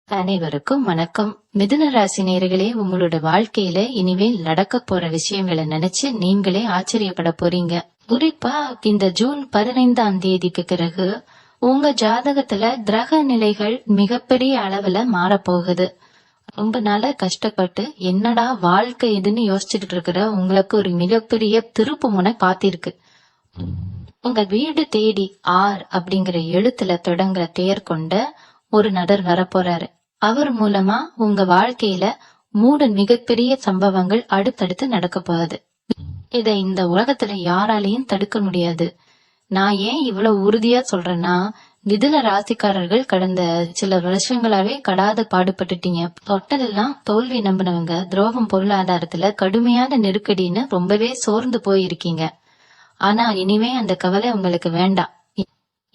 அனைவருக்கும் வணக்கம். மிதுன ராசி நேயர்களே, உங்களோட வாழ்க்கையில இனிமேல் நடக்க போற விஷயங்களை நினைச்சு நீங்களே ஆச்சரியப்பட போறீங்க. குறிப்பா இந்த ஜூன் 15ஆம் தேதிக்கு பிறகு உங்க ஜாதகத்துல கிரக நிலைகள் மிகப்பெரிய அளவுல மாறப்போகுது. ரொம்ப நாளா கஷ்டப்பட்டு என்னடா வாழ்க்கை இதுன்னு யோசிச்சுட்டு இருக்கிற உங்களுக்கு ஒரு மிகப்பெரிய திருப்பு முனை காத்திருக்கு. உங்க வீடு தேடி ஆர் அப்படிங்கிற எழுத்துல தொடங்குற பெயர் கொண்ட ஒரு நபர் வரப்போறாரு. அவர் மூலமா உங்க வாழ்க்கையில 3 மிகப்பெரிய சம்பவங்கள் அடுத்தடுத்து நடக்க போகுது. இத இந்த உலகத்துல யாராலையும் தடுக்க முடியாது. நான் ஏன் இவ்வளவு உறுதியா சொல்றேன்னா, மிதுன ராசிக்காரர்கள் கடந்த சில வருஷங்களாவே கடாத பாடுபட்டுட்டீங்க. தொட்டதெல்லாம் தோல்வி நம்பினவங்க, துரோகம், பொருளாதாரத்துல கடுமையான நெருக்கடின்னு ரொம்பவே சோர்ந்து போயிருக்கீங்க. ஆனா இனிமே அந்த கவலை உங்களுக்கு வேண்டாம்.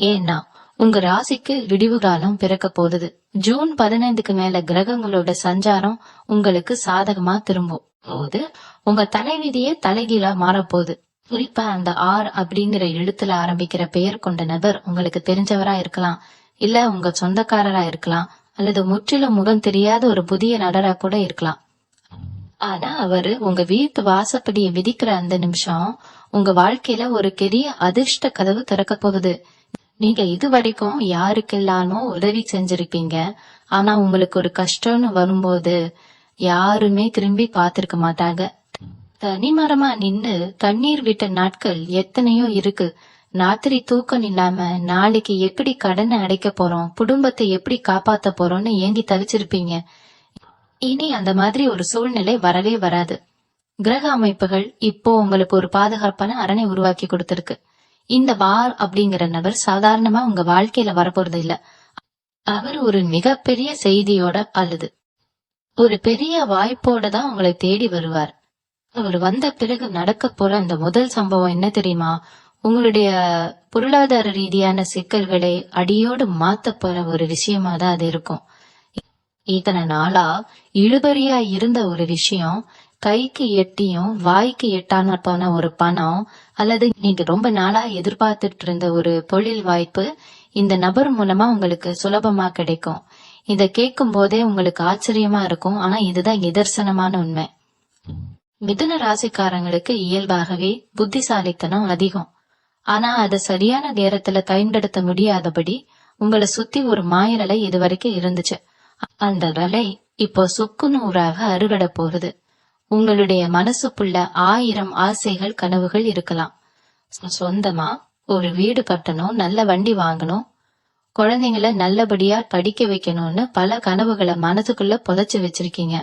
ஏன்னா உங்க ராசிக்கு விடிவு காலம் பிறக்க போகுது. ஜூன் 15க்கு மேல கிரகங்களோட சஞ்சாரம் உங்களுக்கு சாதகமா திரும்பும் போது உங்க தலைவிதியே தலைகீழா மாறப்போகுது. குறிப்பா அந்த ஆர் அப்படிங்கிற எழுத்துல ஆரம்பிக்கிற பெயர் கொண்ட நபர் உங்களுக்கு தெரிஞ்சவரா இருக்கலாம், இல்ல உங்க சொந்தக்காரரா இருக்கலாம், அல்லது முற்றிலும் முகம் தெரியாத ஒரு புதிய நபரா கூட இருக்கலாம். ஆனா அவரு உங்க வீட்டு வாசப்படியை மிதிக்கிற அந்த நிமிஷம் உங்க வாழ்க்கையில ஒரு பெரிய அதிர்ஷ்ட கதவு திறக்க போகுது. நீங்க இது வரைக்கும் யாருக்கெல்லாமோ உதவி செஞ்சிருப்பீங்க. ஆனா உங்களுக்கு ஒரு கஷ்டம்னு வரும்போது யாருமே திரும்பி பார்த்திருக்க மாட்டாங்க. தனிமரமா நின்னு கண்ணீர் விட்ட நாட்கள் எத்தனையோ இருக்கு. ராத்திரி தூக்கம் இல்லாம நாளைக்கு எப்படி கடனை அடைக்க போறோம், குடும்பத்தை எப்படி காப்பாத்த போறோம்னு ஏங்கி தவிச்சிருப்பீங்க. இனி அந்த மாதிரி ஒரு சூழ்நிலை வரவே வராது. கிரக அமைப்புகள் இப்போ உங்களுக்கு ஒரு பாதுகாப்பான அரணை உருவாக்கி கொடுத்திருக்கு. இந்த வார் அப்படிங்கிற நபர் சாதாரணமா உங்க வாழ்க்கையில வரப்போறது இல்ல. அவர் ஒரு மிகப்பெரிய செய்தியோட அல்லது ஒரு பெரிய வாய்ப்போட தான் உங்களை தேடி வருவார். அவர் வந்த பிறகு நடக்க போற அந்த முதல் சம்பவம் என்ன தெரியுமா? உங்களுடைய பொருளாதார ரீதியான சிக்கல்களை அடியோடு மாத்த போற ஒரு விஷயமா தான் அது இருக்கும். இத்தனை நாளா இழுபறியா இருந்த ஒரு விஷயம் கைக்கு எட்டியும் வாய்க்கு எட்டான போன ஒரு பணம், அல்லது நீங்க ரொம்ப நாளா எதிர்பார்த்துட்டு இருந்த ஒரு தொழில் வாய்ப்பு இந்த நபர் மூலமா உங்களுக்கு சுலபமா கிடைக்கும். இத கேட்கும் போதே உங்களுக்கு ஆச்சரியமா இருக்கும். ஆனா இதுதான் நிதர்சனமான உண்மை. மிதுன ராசிக்காரங்களுக்கு இயல்பாகவே புத்திசாலித்தனம் அதிகம். ஆனா அதை சரியான நேரத்துல பயன்படுத்த முடியாதபடி உங்களை சுத்தி ஒரு மாயலை இதுவரைக்கும் இருந்துச்சு. அந்த வலை இப்போ சுக்கு நூறாக அறுவடை போகுது. உங்களுடைய மனசுக்குள்ள 1000 ஆசைகள், கனவுகள் இருக்கலாம். சொந்தமா ஒரு வீடு கட்டணும், நல்ல வண்டி வாங்கணும், குழந்தைங்களை நல்லபடியா படிக்க வைக்கணும்னு பல கனவுகளை மனசுக்குள்ள புதைச்சு வச்சிருக்கீங்க.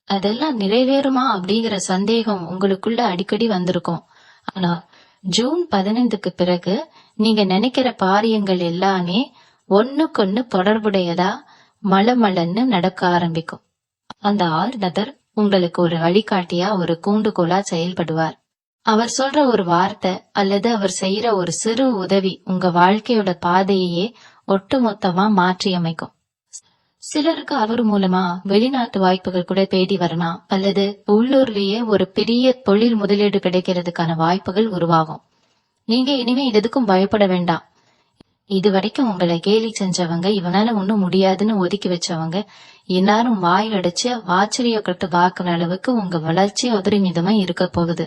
அதெல்லாம் நிறைவேறுமா அப்படிங்கிற சந்தேகம் உங்களுக்குள்ள அடிக்கடி வந்திருக்கும். ஆனா ஜூன் 15க்கு பிறகு நீங்க நினைக்கிற காரியங்கள் எல்லாமே ஒண்ணுக்கொன்னு தொடர்புடையதா மளமளன்னு நடக்க ஆரம்பிக்கும். அந்த ஆர்நதர் உங்களுக்கு ஒரு வழிகாட்டியா, ஒரு கூண்டுகோலா செயல்படுவார். அவர் சொல்ற ஒரு வார்த்தை அல்லது அவர் செய்யற ஒரு சிறு உதவி உங்க வாழ்க்கையோட பாதையே ஒட்டுமொத்தமா மாற்றி அமைக்கும். சிலருக்கு அவர் மூலமா வெளிநாட்டு வாய்ப்புகள் கூட தேடி வரலாம், அல்லது உள்ளூர்லயே ஒரு பெரிய தொழில் முதலீடு கிடைக்கிறதுக்கான வாய்ப்புகள் உருவாகும். நீங்க இனிமே எதுக்கும் பயப்பட வேண்டாம். இது வரைக்கும் உங்களை கேலி செஞ்சவங்க, இவனால ஒண்ணும் முடியாதுன்னு ஒதுக்கி வச்சவங்க எல்லாரும் வாய் அடைச்சு ஆச்சரியப்பட்டு பார்க்கிற அளவுக்கு உங்க வளர்ச்சி அபரிமிதமா இருக்க போகுது.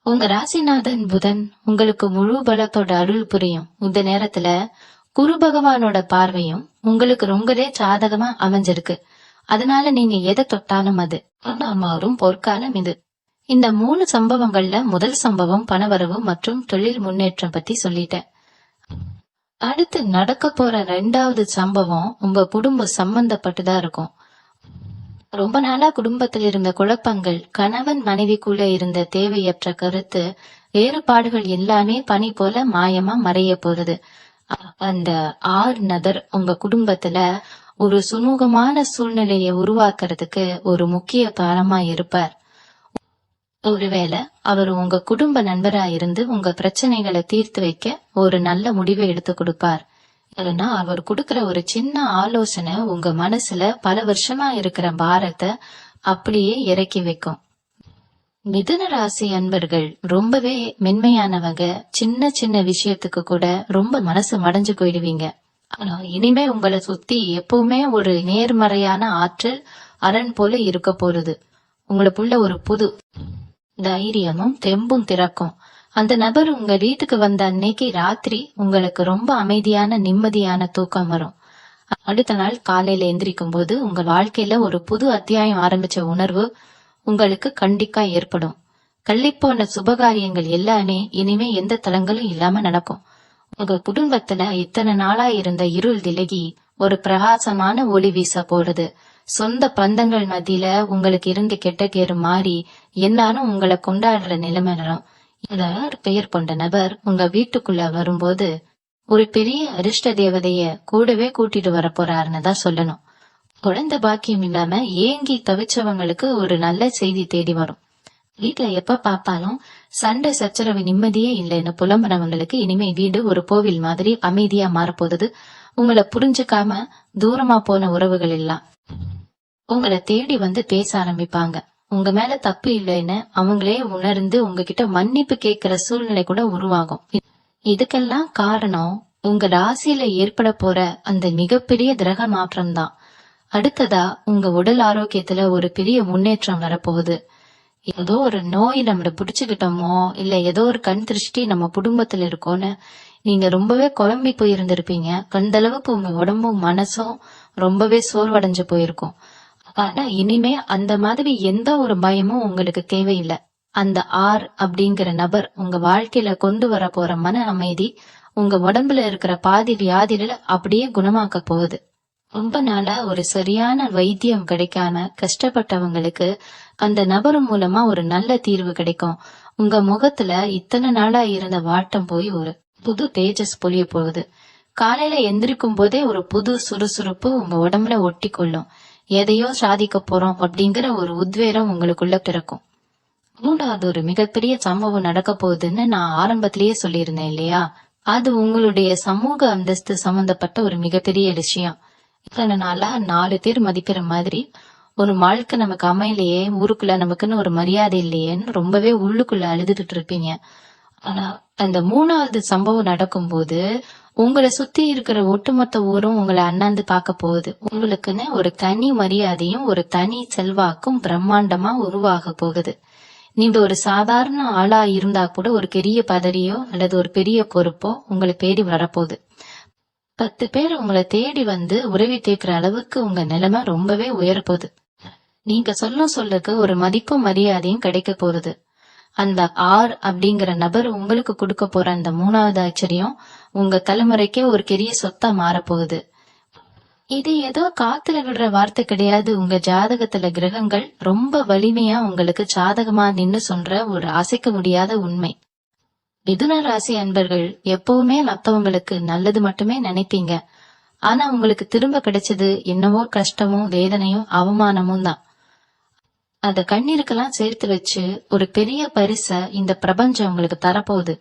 உங்க ராசிநாதன் புதன் உங்களுக்கு முழு பலத்தோட அருள் புரியும். இந்த நேரத்துல குரு பகவானோட பார்வையும் உங்களுக்கு ரொம்பவே சாதகமா அமைஞ்சிருக்கு. அதனால நீங்க எதை தொட்டாலும் அது மாறும் பொற்காலம் இது. இந்த 3 சம்பவங்கள்ல முதல் சம்பவம் பணவரவு மற்றும் தொழில் முன்னேற்றம் பத்தி சொல்லிட்டேன். அடுத்து நடக்க போற 2வது சம்பவம் உங்க குடும்பம் சம்பந்தப்பட்டுதான் இருக்கும். ரொம்ப நாளா குடும்பத்தில் இருந்த குழப்பங்கள், கணவன் மனைவிக்குள்ள இருந்த தேவையற்ற கருத்து வேறுபாடுகள் எல்லாமே பனி போல மாயமா மறைய போகுது. அந்த ஆர்நதர் உங்க குடும்பத்துல ஒரு சுமூகமான சூழ்நிலையை உருவாக்குறதுக்கு ஒரு முக்கிய காரணமா இருப்பார். ஒருவேளை அவர் உங்க குடும்ப நண்பரா இருந்து உங்க பிரச்சனைகளை தீர்த்து வைக்க ஒரு நல்ல முடிவை எடுத்து கொடுப்பார். இல்லைன்னா அவர் கொடுக்கற ஒரு சின்ன ஆலோசனை உங்க மனசுல பல வருஷமா இருக்கிற பாரத்தை அப்படியே இறக்கி வைக்கும். மிதுன ராசி அன்பர்கள் ரொம்பவே மென்மையானவங்க. சின்ன சின்ன விஷயத்துக்கு கூட ரொம்ப மனசு மடைஞ்சு போயிடுவீங்க. ஆனா இனிமே உங்களை சுத்தி எப்பவுமே ஒரு நேர்மறையான ஆற்றல் அரண் போல இருக்க போறது. உங்களுக்குள்ள ஒரு புது தைரியமும் தெம்பும் திறக்கும். அந்த நபர் உங்க வீட்டுக்கு வந்த அன்னைக்கு ராத்திரி உங்களுக்கு ரொம்ப அமைதியான நிம்மதியான தூக்கம் வரும். அடுத்த நாள் காலையில எந்திரிக்கும் போது உங்க வாழ்க்கையில ஒரு புது அத்தியாயம் ஆரம்பிச்ச உணர்வு உங்களுக்கு கண்டிப்பா ஏற்படும். கள்ளிப்போன சுபகாரியங்கள் எல்லாமே இனிமே எந்த தளங்களும் இல்லாம நடக்கும். உங்க குடும்பத்துல இத்தனை நாளா இருந்த இருள் விலகி ஒரு பிரகாசமான ஒளி வீச போறது. சொந்த பந்தங்கள் மத்தியில உங்களுக்கு இருந்த கெட்ட பேரு மாறி எல்லாரும் உங்களை கொண்டாடுற நிலைமை வரும். இந்த பெயர் கொண்ட நபர் உங்க வீட்டுக்குள்ள வரும்போது ஒரு பெரிய அதிர்ஷ்ட தேவதைய கூடவே கூட்டிட்டு வர போறாருன்னு தான் சொல்லணும். குழந்தை பாக்கியம் இல்லாம ஏங்கி தவிச்சவங்களுக்கு ஒரு நல்ல செய்தி தேடி வரும். வீட்டுல எப்ப பாப்பாலும் சண்டை சச்சரவு நிம்மதியே இல்லைன்னு புலம்புறவங்களுக்கு இனிமே வீடு ஒரு கோவில் மாதிரி அமைதியா மாறப்போகுது. உங்களை புரிஞ்சுக்காம தூரமா போன உறவுகள் எல்லாம் உங்களை தேடி வந்து பேச ஆரம்பிப்பாங்க. உங்க மேல தப்பு இல்லைன்னு அவங்களே உணர்ந்து உங்ககிட்ட மன்னிப்பு கேட்கிற சூழ்நிலை கூட உருவாகும். இதுக்கெல்லாம் காரணம் உங்க ராசியில ஏற்பட போற அந்த மிகப்பெரிய கிரக மாற்றம் தான். அடுத்ததா உங்க உடல் ஆரோக்கியத்துல ஒரு பெரிய முன்னேற்றம் வரப்போகுது. ஏதோ ஒரு நோய் நம்மள புடிச்சுக்கிட்டோமோ இல்ல ஏதோ ஒரு கண் திருஷ்டி நம்ம குடும்பத்துல இருக்கோன்னு நீங்க ரொம்பவே குழம்பி போயிருந்திருப்பீங்க. கண்டளவுக்கு உங்க உடம்பும் மனசும் ரொம்பவே சோர்வடைஞ்சு போயிருக்கும். ஆனா இனிமே அந்த மாதிரி எந்த ஒரு பயமும் உங்களுக்கு தேவையில்லை. அந்த அப்படிங்கிற நபர் உங்க வாழ்க்கையில கொண்டு வர போற மன அமைதி உங்க உடம்புல இருக்கிற பாதி வியாதிகளை அப்படியே குணமாக்க போகுது. ரொம்ப நாளா ஒரு சரியான வைத்தியம் கிடைக்காம கஷ்டப்பட்டவங்களுக்கு அந்த நபர் மூலமா ஒரு நல்ல தீர்வு கிடைக்கும். உங்க முகத்துல இத்தனை நாளா இருந்த வாட்டம் போய் ஒரு புது தேஜஸ் பொழிய போகுது. காலையில எந்திரிக்கும் போதே ஒரு புது சுறுசுறுப்பு உங்க உடம்புல ஒட்டி கொள்ளும். எதையோ சாதிக்க போறோம் அப்படிங்கிற ஒரு உத்வேகம் உங்களுக்குள்ள பிறக்கும். மூன்றாவது ஒரு மிகப்பெரிய சம்பவம் நடக்க போகுதுன்னு நான் ஆரம்பத்திலேயே சொல்லியிருந்தேன் இல்லையா? அது உங்களுடைய சமூக அந்தஸ்து சம்பந்தப்பட்ட ஒரு மிகப்பெரிய விஷயம். இத்தனை நாளா 4 பேர் மதிக்கிற மாதிரி ஒரு வாழ்க்கை நமக்கு அமையிலையே, ஊருக்குள்ள நமக்குன்னு ஒரு மரியாதை இல்லையேன்னு ரொம்பவே உள்ளுக்குள்ள அழுதுகிட்டு இருப்பீங்க. ஆனா அந்த 3வது சம்பவம் நடக்கும் போது உங்களை சுத்தி இருக்கிற ஒட்டுமொத்த ஊரும் உங்களை அண்ணாந்து பார்க்க போகுது. உங்களுக்குன்னு ஒரு தனி மரியாதையும் ஒரு தனி செல்வாக்கும் பிரம்மாண்டமா உருவாக போகுது. நீங்க ஒரு சாதாரண ஆளா இருந்தா கூட ஒரு பெரிய பதவியோ அல்லது ஒரு பெரிய பொறுப்போ உங்களை தேடி வரப்போகுது. 10 பேர் உங்களை தேடி வந்து உதவி கேட்கிற அளவுக்கு உங்க நிலைமை ரொம்பவே உயரப்போகுது. நீங்க சொல்லுக்கு ஒரு மதிப்பும் மரியாதையும் கிடைக்க போகுது. அந்த அப்படிங்கிற நபர் உங்களுக்கு கொடுக்க போற அந்த 3வது ஆச்சரியம் உங்க தலைமுறைக்கே ஒரு பெரிய சொத்தா மாறப்போகுது. இது ஏதோ காத்துல விடுற வார்த்தை கிடையாது. உங்க ஜாதகத்துல கிரகங்கள் ரொம்ப வலிமையா உங்களுக்கு சாதகமா நின்னு சொல்ற ஒரு அசைக்க முடியாத உண்மை. மிதுன ராசி அன்பர்கள் எப்பவுமே மத்தவங்களுக்கு நல்லது மட்டுமே நினைப்பீங்க. ஆனா உங்களுக்கு திரும்ப கிடைச்சது என்னவோ கஷ்டமும் வேதனையும் அவமானமும் தான். அத கண்ணீருக்கெல்லாம் சேர்த்து வச்சு ஒரு பெரிய பரிச இந்த பிரபஞ்சம் உங்களுக்கு தரப்போகுது.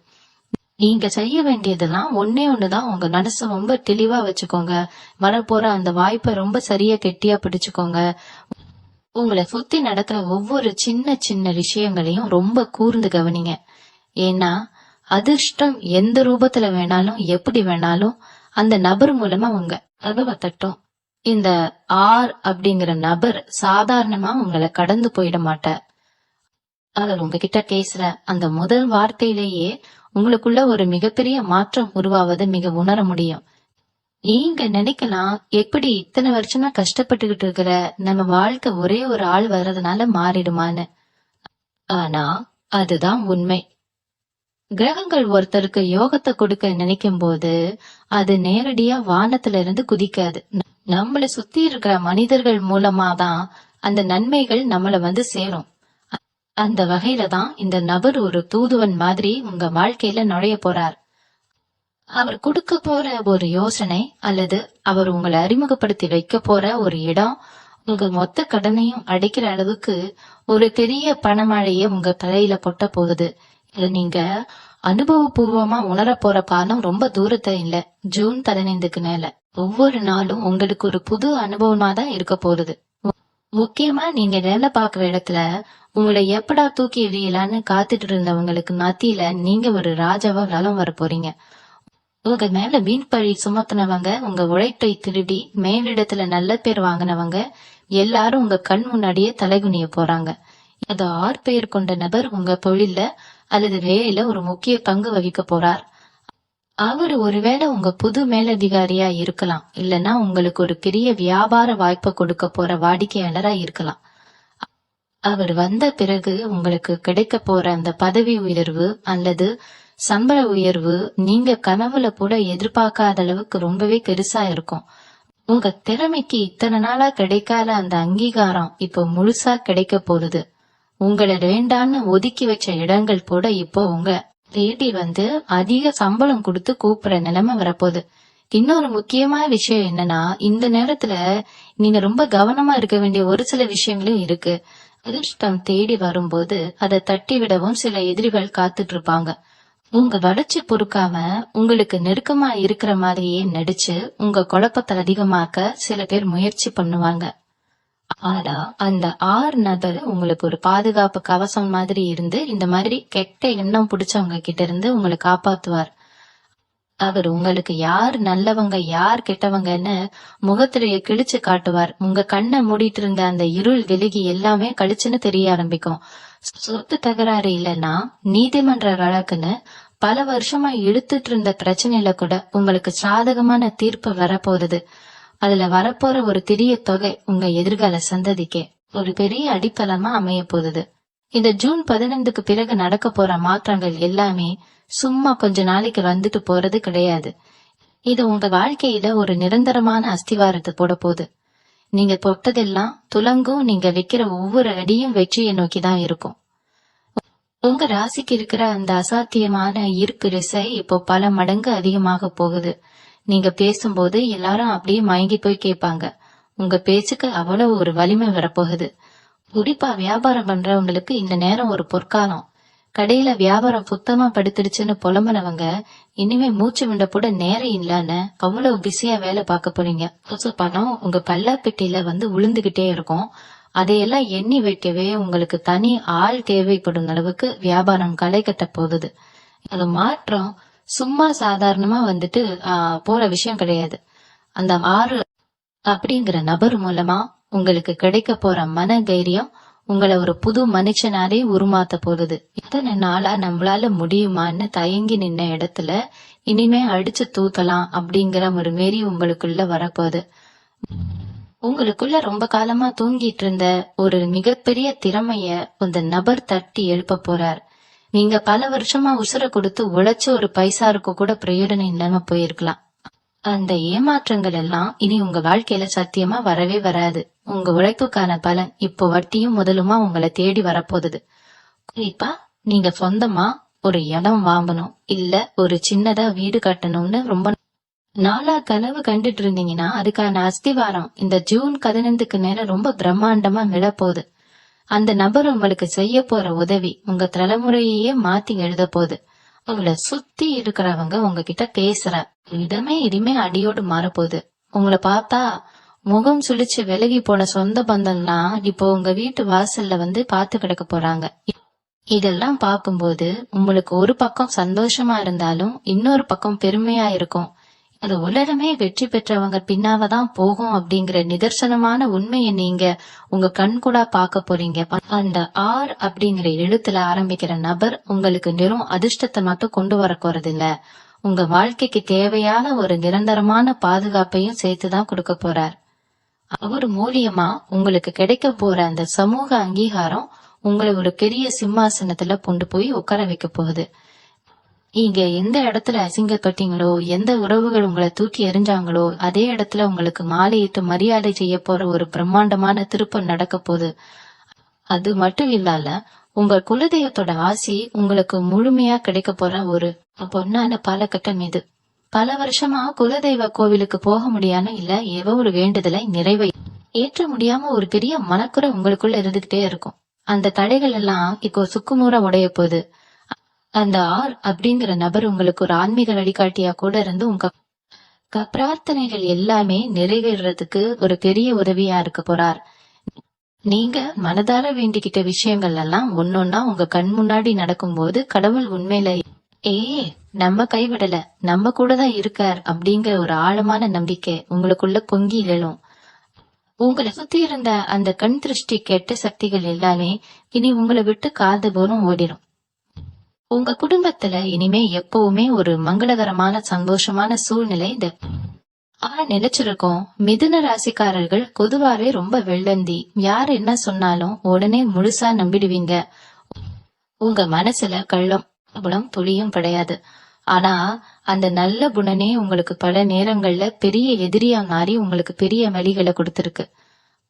நீங்க செய்ய வேண்டியதெல்லாம் ஒன்னே ஒண்ணுதான். உங்க மனசை ரொம்ப தெளிவா வச்சுக்கோங்க. வரப்போற அந்த வாய்ப்பை ரொம்ப சரியா கெட்டியா பிடிச்சுக்கோங்க. உங்களை சுத்தி நடக்கிற ஒவ்வொரு சின்ன சின்ன விஷயங்களையும் ரொம்ப கூர்ந்து கவனிங்க. ஏன்னா அதிர்ஷ்டம் எந்த ரூபத்துல வேணாலும் எப்படி வேணாலும் அந்த நபர் மூலமா உங்க கதவை தட்டும். இந்த அப்படிங்கிற நபர் சாதாரணமா உங்களை கடந்து போயிட மாட்டார். அவர் உங்ககிட்ட பேசுற அந்த முதல் வார்த்தையிலேயே உங்களுக்குள்ள ஒரு மிகப்பெரிய மாற்றம் உருவாவதை மிக உணர முடியும். நீங்க நினைக்கலாம், எப்படி இத்தனை வருஷமா கஷ்டப்பட்டுக்கிட்டு இருக்கிற நம்ம வாழ்க்கை ஒரே ஒரு ஆள் வர்றதுனால மாறிடுமான்னு. ஆனா அதுதான் உண்மை. கிரகங்கள் ஒருத்தருக்கு யோகத்தை கொடுக்க நினைக்கும் போது அது நேரடியா வானத்துல இருந்து குதிக்காது. நம்மளை சுத்தி இருக்கிற மனிதர்கள் மூலமா தான் அந்த நன்மைகள் நம்மள வந்து சேரும். அந்த வகையில தான் இந்த நபர் ஒரு தூதுவன் மாதிரி உங்க வாழ்க்கையில நுழைய போறார். அவர் கொடுக்க போற ஒரு யோசனை அல்லது அவர் உங்களை அறிமுகப்படுத்தி வைக்க போற ஒரு இடம் உங்க மொத்த கடனையும் அடைக்கிற அளவுக்கு ஒரு பெரிய பணமழைய உங்க தலையில பொட்ட போகுது. இது நீங்க அனுபவபூர்வமா உணர போற காலம் ரொம்ப தூரத்தை இல்ல. ஜூன் 15க்கு மேல ஒவ்வொரு நாளும் உங்களுக்கு ஒரு புது அனுபவமா தான் இருக்க போகுது. முக்கியமா நீங்க வேலை பார்க்கிற இடத்துல உங்களை எப்படா தூக்கி எறியலான்னு காத்துட்டு இருந்தவங்களுக்கு மத்தியில நீங்க ஒரு ராஜாவா வலம் வர போறீங்க. உங்க மேல வீண் பழி சுமத்தினவங்க, உங்க உழைப்பை திருடி மேலிடத்துல நல்ல பேர் வாங்கினவங்க எல்லாரும் உங்க கண் முன்னாடியே தலைகுனிய போறாங்க. அது 6 பேர் கொண்ட நபர் உங்க தொழில்ல அல்லது வேலையில ஒரு முக்கிய பங்கு வகிக்க போறார். அவர் ஒருவேளை உங்க புது மேலதிகாரியா இருக்கலாம், இல்லனா உங்களுக்கு ஒரு பெரிய வியாபார வாய்ப்பை கொடுக்க போற வாடிக்கையாளரா இருக்கலாம். அவர் வந்த பிறகு உங்களுக்கு கிடைக்க போற அந்த பதவி உயர்வு அல்லது சம்பள உயர்வு நீங்க கனவுல கூட எதிர்பார்க்காத அளவுக்கு ரொம்பவே பெருசா இருக்கும். உங்க திறமைக்கு இத்தனை நாளா கிடைக்காத அந்த அங்கீகாரம் இப்போ முழுசா கிடைக்க போகுது. உங்களை வேண்டான்னு ஒதுக்கி வச்ச இடங்கள் கூட இப்போ உங்க தேடி வந்து அதிக சம்பளம் கொடுத்து கூப்பிடுற நிலைமை வரப்போகுது. இன்னொரு முக்கியமான விஷயம் என்னன்னா, இந்த நேரத்துல நீங்க ரொம்ப கவனமா இருக்க வேண்டிய ஒரு சில விஷயங்களும் இருக்கு. அதிர்ஷ்டம் தேடி வரும்போது அதை தட்டி விடவும் சில எதிரிகள் காத்துட்டு இருப்பாங்க. உங்க வளர்ச்சி பொறுக்காம உங்களுக்கு நெருக்கமா இருக்கிற மாதிரியே நடிச்சு உங்க குழப்பத்தை அதிகமாக்க சில பேர் முயற்சி பண்ணுவாங்க. ஆனா அந்த 6 நபர் உங்களுக்கு ஒரு பாதுகாப்பு கவசம் மாதிரி இருந்து இந்த மாதிரி கெட்ட எண்ணம் பிடிச்சவங்க கிட்ட இருந்து உங்களை காப்பாத்துவார். அவர் உங்களுக்கு யார் நல்லவங்க யார் கெட்டவங்கன்னு முகத்திரைய கிழிச்சு காட்டுவார். உங்க கண்ணை மூடிட்டு இருந்த அந்த இருள் விலகி எல்லாமே கழிச்சுன்னு தெரிய ஆரம்பிக்கும். சொத்து தகராறு இல்லைன்னா நீதிமன்ற வழக்குன்னு பல வருஷமா இழுத்துட்டு இருந்த பிரச்சனையில கூட உங்களுக்கு சாதகமான தீர்ப்பு வரப்போகுது. அதுல வரப்போற ஒரு பெரிய தொகை உங்க எதிர்கால சந்ததிக்கு ஒரு பெரிய அடித்தளமா அமைய போகுது. இந்த ஜூன் 15க்கு பிறகு நடக்க போற மாற்றங்கள் எல்லாமே சும்மா கொஞ்ச நாளைக்கு வந்துட்டு போறது கிடையாது. இது உங்க வாழ்க்கையில ஒரு நிரந்தரமான அஸ்திவாரத்தை போட போகுது. நீங்க தொட்டதெல்லாம் துலங்கும். நீங்க வைக்கிற ஒவ்வொரு அடியும் வெற்றியை நோக்கிதான் இருக்கும். உங்க ராசிக்கு இருக்கிற அந்த அசாத்தியமான ஈர்ப்பு விசை இப்போ பல மடங்கு அதிகமாக போகுது. நீங்க பேசும்போது எல்லாரும் அப்படியே மயங்கி போய் கேட்பாங்க. உங்க பேச்சுக்கு அவ்வளவு ஒரு வலிமை வரப்போகுது. குறிப்பா வியாபாரம் பண்றவங்களுக்கு இந்த நேரம் ஒரு பொற்காலம். கடையில வியாபாரம் சுத்தமா படுத்துடுச்சுன்னு புலம்புனவங்க இனிமே மூச்சு விண்ட கூட நேரம் இல்லன்னு அவ்வளவு பிஸியா வேலை பார்க்க போறீங்க. பணம் உங்க பல்லாப்பெட்டியில வந்து விழுந்துகிட்டே இருக்கும். அதையெல்லாம் எண்ணி வைக்கவே உங்களுக்கு தனி ஆள் தேவைப்படும் அளவுக்கு வியாபாரம் களை கட்ட போகுது. அது மாற்றம் சும்மா சாதாரணமா வந்துட்டு போற விஷயம் கிடையாது. அந்த 6 அப்படிங்கிற நபர் மூலமா உங்களுக்கு கிடைக்க போற மன தைரியம் உங்களை ஒரு புது மனுஷனாலே உருமாத்த போகுது. இத்தனை நாளா நம்மளால முடியுமான்னு தயங்கி நின்ன இடத்துல இனிமே அடிச்சு தூக்கலாம் அப்படிங்கிற ஒரு மாரி உங்களுக்குள்ள வரப்போகுது. உங்களுக்குள்ள ரொம்ப காலமா தூங்கிட்டு இருந்த ஒரு மிகப்பெரிய திறமைய அந்த நபர் தட்டி எழுப்ப போறார். நீங்க பல வருஷமா உசுர கொடுத்து உழைச்ச ஒரு பைசாருக்கு கூட பிரயோஜனம் இல்லாம போயிருக்கலாம். அந்த ஏமாற்றங்கள் எல்லாம் இனி உங்க வாழ்க்கையில சத்தியமா வரவே வராது. உங்க உழைப்புக்கான பலன் இப்போ வட்டியும் முதலுமா உங்களை தேடி வரப்போகுது. குறிப்பா நீங்க சொந்தமா ஒரு இடம் வாங்கணும், இல்ல ஒரு சின்னதா வீடு கட்டணும்னு ரொம்ப நாளா கனவு கண்டுட்டு இருந்தீங்கன்னா அதுக்கான அஸ்திவாரம் இந்த ஜூன் 15க்கு நேரம் ரொம்ப பிரம்மாண்டமா விழப்போகுது. அந்த நபர் உங்களுக்கு செய்ய போற உதவி உங்க தலைமுறையே மாத்தி எழுத போகுது. உங்களை சுத்தி இருக்கிறவங்க உங்ககிட்ட பேசுற விதமே இனிமே அடியோடு மாறப்போகுது. உங்களை பார்த்தா முகம் சுழிச்சு விலகி போன சொந்த பந்தம்லாம் இப்போ உங்க வீட்டு வாசல்ல வந்து பாத்து கிடக்க போறாங்க. இதெல்லாம் பார்க்கும்போது உங்களுக்கு ஒரு பக்கம் சந்தோஷமா இருந்தாலும் இன்னொரு பக்கம் பெருமையா இருக்கும். அது உலகமே வெற்றி பெற்றவங்க பின்னாவதான் போகும் அப்படிங்கிற நிதர்சனமான உண்மையை நீங்க உங்க கண் கூட பார்க்க போறீங்க. அந்த R அப்படிங்கிற எழுத்துல ஆரம்பிக்கிற நபர் உங்களுக்கு வெறும் அதிர்ஷ்டத்தை மட்டும் கொண்டு வர போறது இல்ல, உங்க வாழ்க்கைக்கு தேவையான ஒரு நிரந்தரமான பாதுகாப்பையும் சேர்த்துதான் கொடுக்க போறார். அவர் மூலியமா உங்களுக்கு கிடைக்க போற அந்த சமூக அங்கீகாரம் உங்களை ஒரு பெரிய சிம்மாசனத்துல கொண்டு போய் உட்கார வைக்க போகுது. நீங்க எந்த இடத்துல அசிங்கப்பட்டீங்களோ, எந்த உறவுகள் உங்களை தூக்கி எறிஞ்சாங்களோ அதே இடத்துல உங்களுக்கு மாலையிட்டு மரியாதை செய்ய போற ஒரு பிரம்மாண்டமான திருப்பம் நடக்க போகுது. அது மட்டும் இல்லாம உங்க குலதெய்வத்தோட ஆசி உங்களுக்கு முழுமையா கிடைக்க போற ஒரு பொன்னான பாலகட்டம் இது. பல வருஷமா குலதெய்வ கோவிலுக்கு போக முடியாம இல்ல ஏதோ ஒரு வேண்டுதலை நிறைவை ஏற்ற முடியாம ஒரு பெரிய மனக்குறை உங்களுக்குள்ள இருந்துகிட்டே இருக்கும். அந்த தடைகள் எல்லாம் இப்போ சுக்குநூறா உடைய போகுது. அந்த R அப்படிங்கிற நபர் உங்களுக்கு ஒரு ஆன்மீக வழிகாட்டியா கூட இருந்து உங்க பிரார்த்தனைகள் எல்லாமே நிறைவேறதுக்கு ஒரு பெரிய உதவியா இருக்க போறார். நீங்க மனதார வேண்டிக்கிட்ட விஷயங்கள் எல்லாம் ஒன்னொன்னா உங்க கண் முன்னாடி நடக்கும்போது கடவுள் உண்மையில நம்ம கைவிடல, நம்ம கூட தான் இருக்கார் அப்படிங்கிற ஒரு ஆழமான நம்பிக்கை உங்களுக்குள்ள பொங்கி எழும். உங்களை சுத்தி இருந்த அந்த கண் திருஷ்டி கெட்ட சக்திகள் எல்லாமே இனி உங்களை விட்டு காது போலும் ஓடிடும். உங்க குடும்பத்துல இனிமே எப்பவுமே ஒரு மங்களகரமான சந்தோஷமான சூழ்நிலை இந்த நிலைச்சிருக்கோம். மிதுன ராசிக்காரர்கள் பொதுவாவே ரொம்ப வெள்ளந்தி. யார் என்ன சொன்னாலும் உடனே முழுசா நம்பிடுவீங்க. உங்க மனசுல கள்ளம் துளியும் கிடையாது. ஆனா அந்த நல்ல குணனே உங்களுக்கு பல நேரங்கள்ல பெரிய எதிரியா மாறி உங்களுக்கு பெரிய வழிகளை கொடுத்திருக்கு.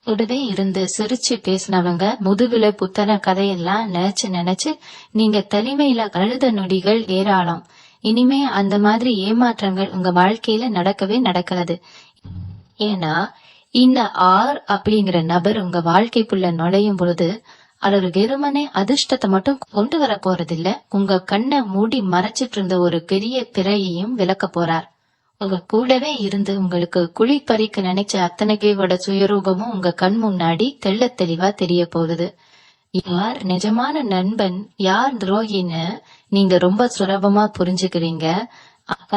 உடனே இருந்து சிரிச்சு பேசினவங்க முதுகுல புத்தன கதையெல்லாம் நினைச்சு நீங்க தனிமையில கழுத நொடிகள் ஏராளம். இனிமே அந்த மாதிரி ஏமாற்றங்கள் உங்க வாழ்க்கையில நடக்கவே நடக்காது. ஏன்னா இந்த அப்படிங்கிற நபர் உங்க வாழ்க்கைக்குள்ள நுழையும் பொழுது அவர் வெறுமனே அதிர்ஷ்டத்தை மட்டும் கொண்டு வர போறதில்ல, உங்க கண்ணை மூடி மறைச்சிட்டு இருந்த ஒரு பெரிய திரையையும் விளக்க போறார். உங்க கூடவே இருந்து உங்களுக்கு குழி பறிக்க நினைச்ச அத்தனைக்கையோட சுயரூபமும் உங்க கண் முன்னாடி தெள்ள தெளிவா தெரிய போகுது. யார் நிஜமான நண்பன், யார் துரோகின்னு நீங்க ரொம்ப சுலபமா புரிஞ்சுக்கிறீங்க.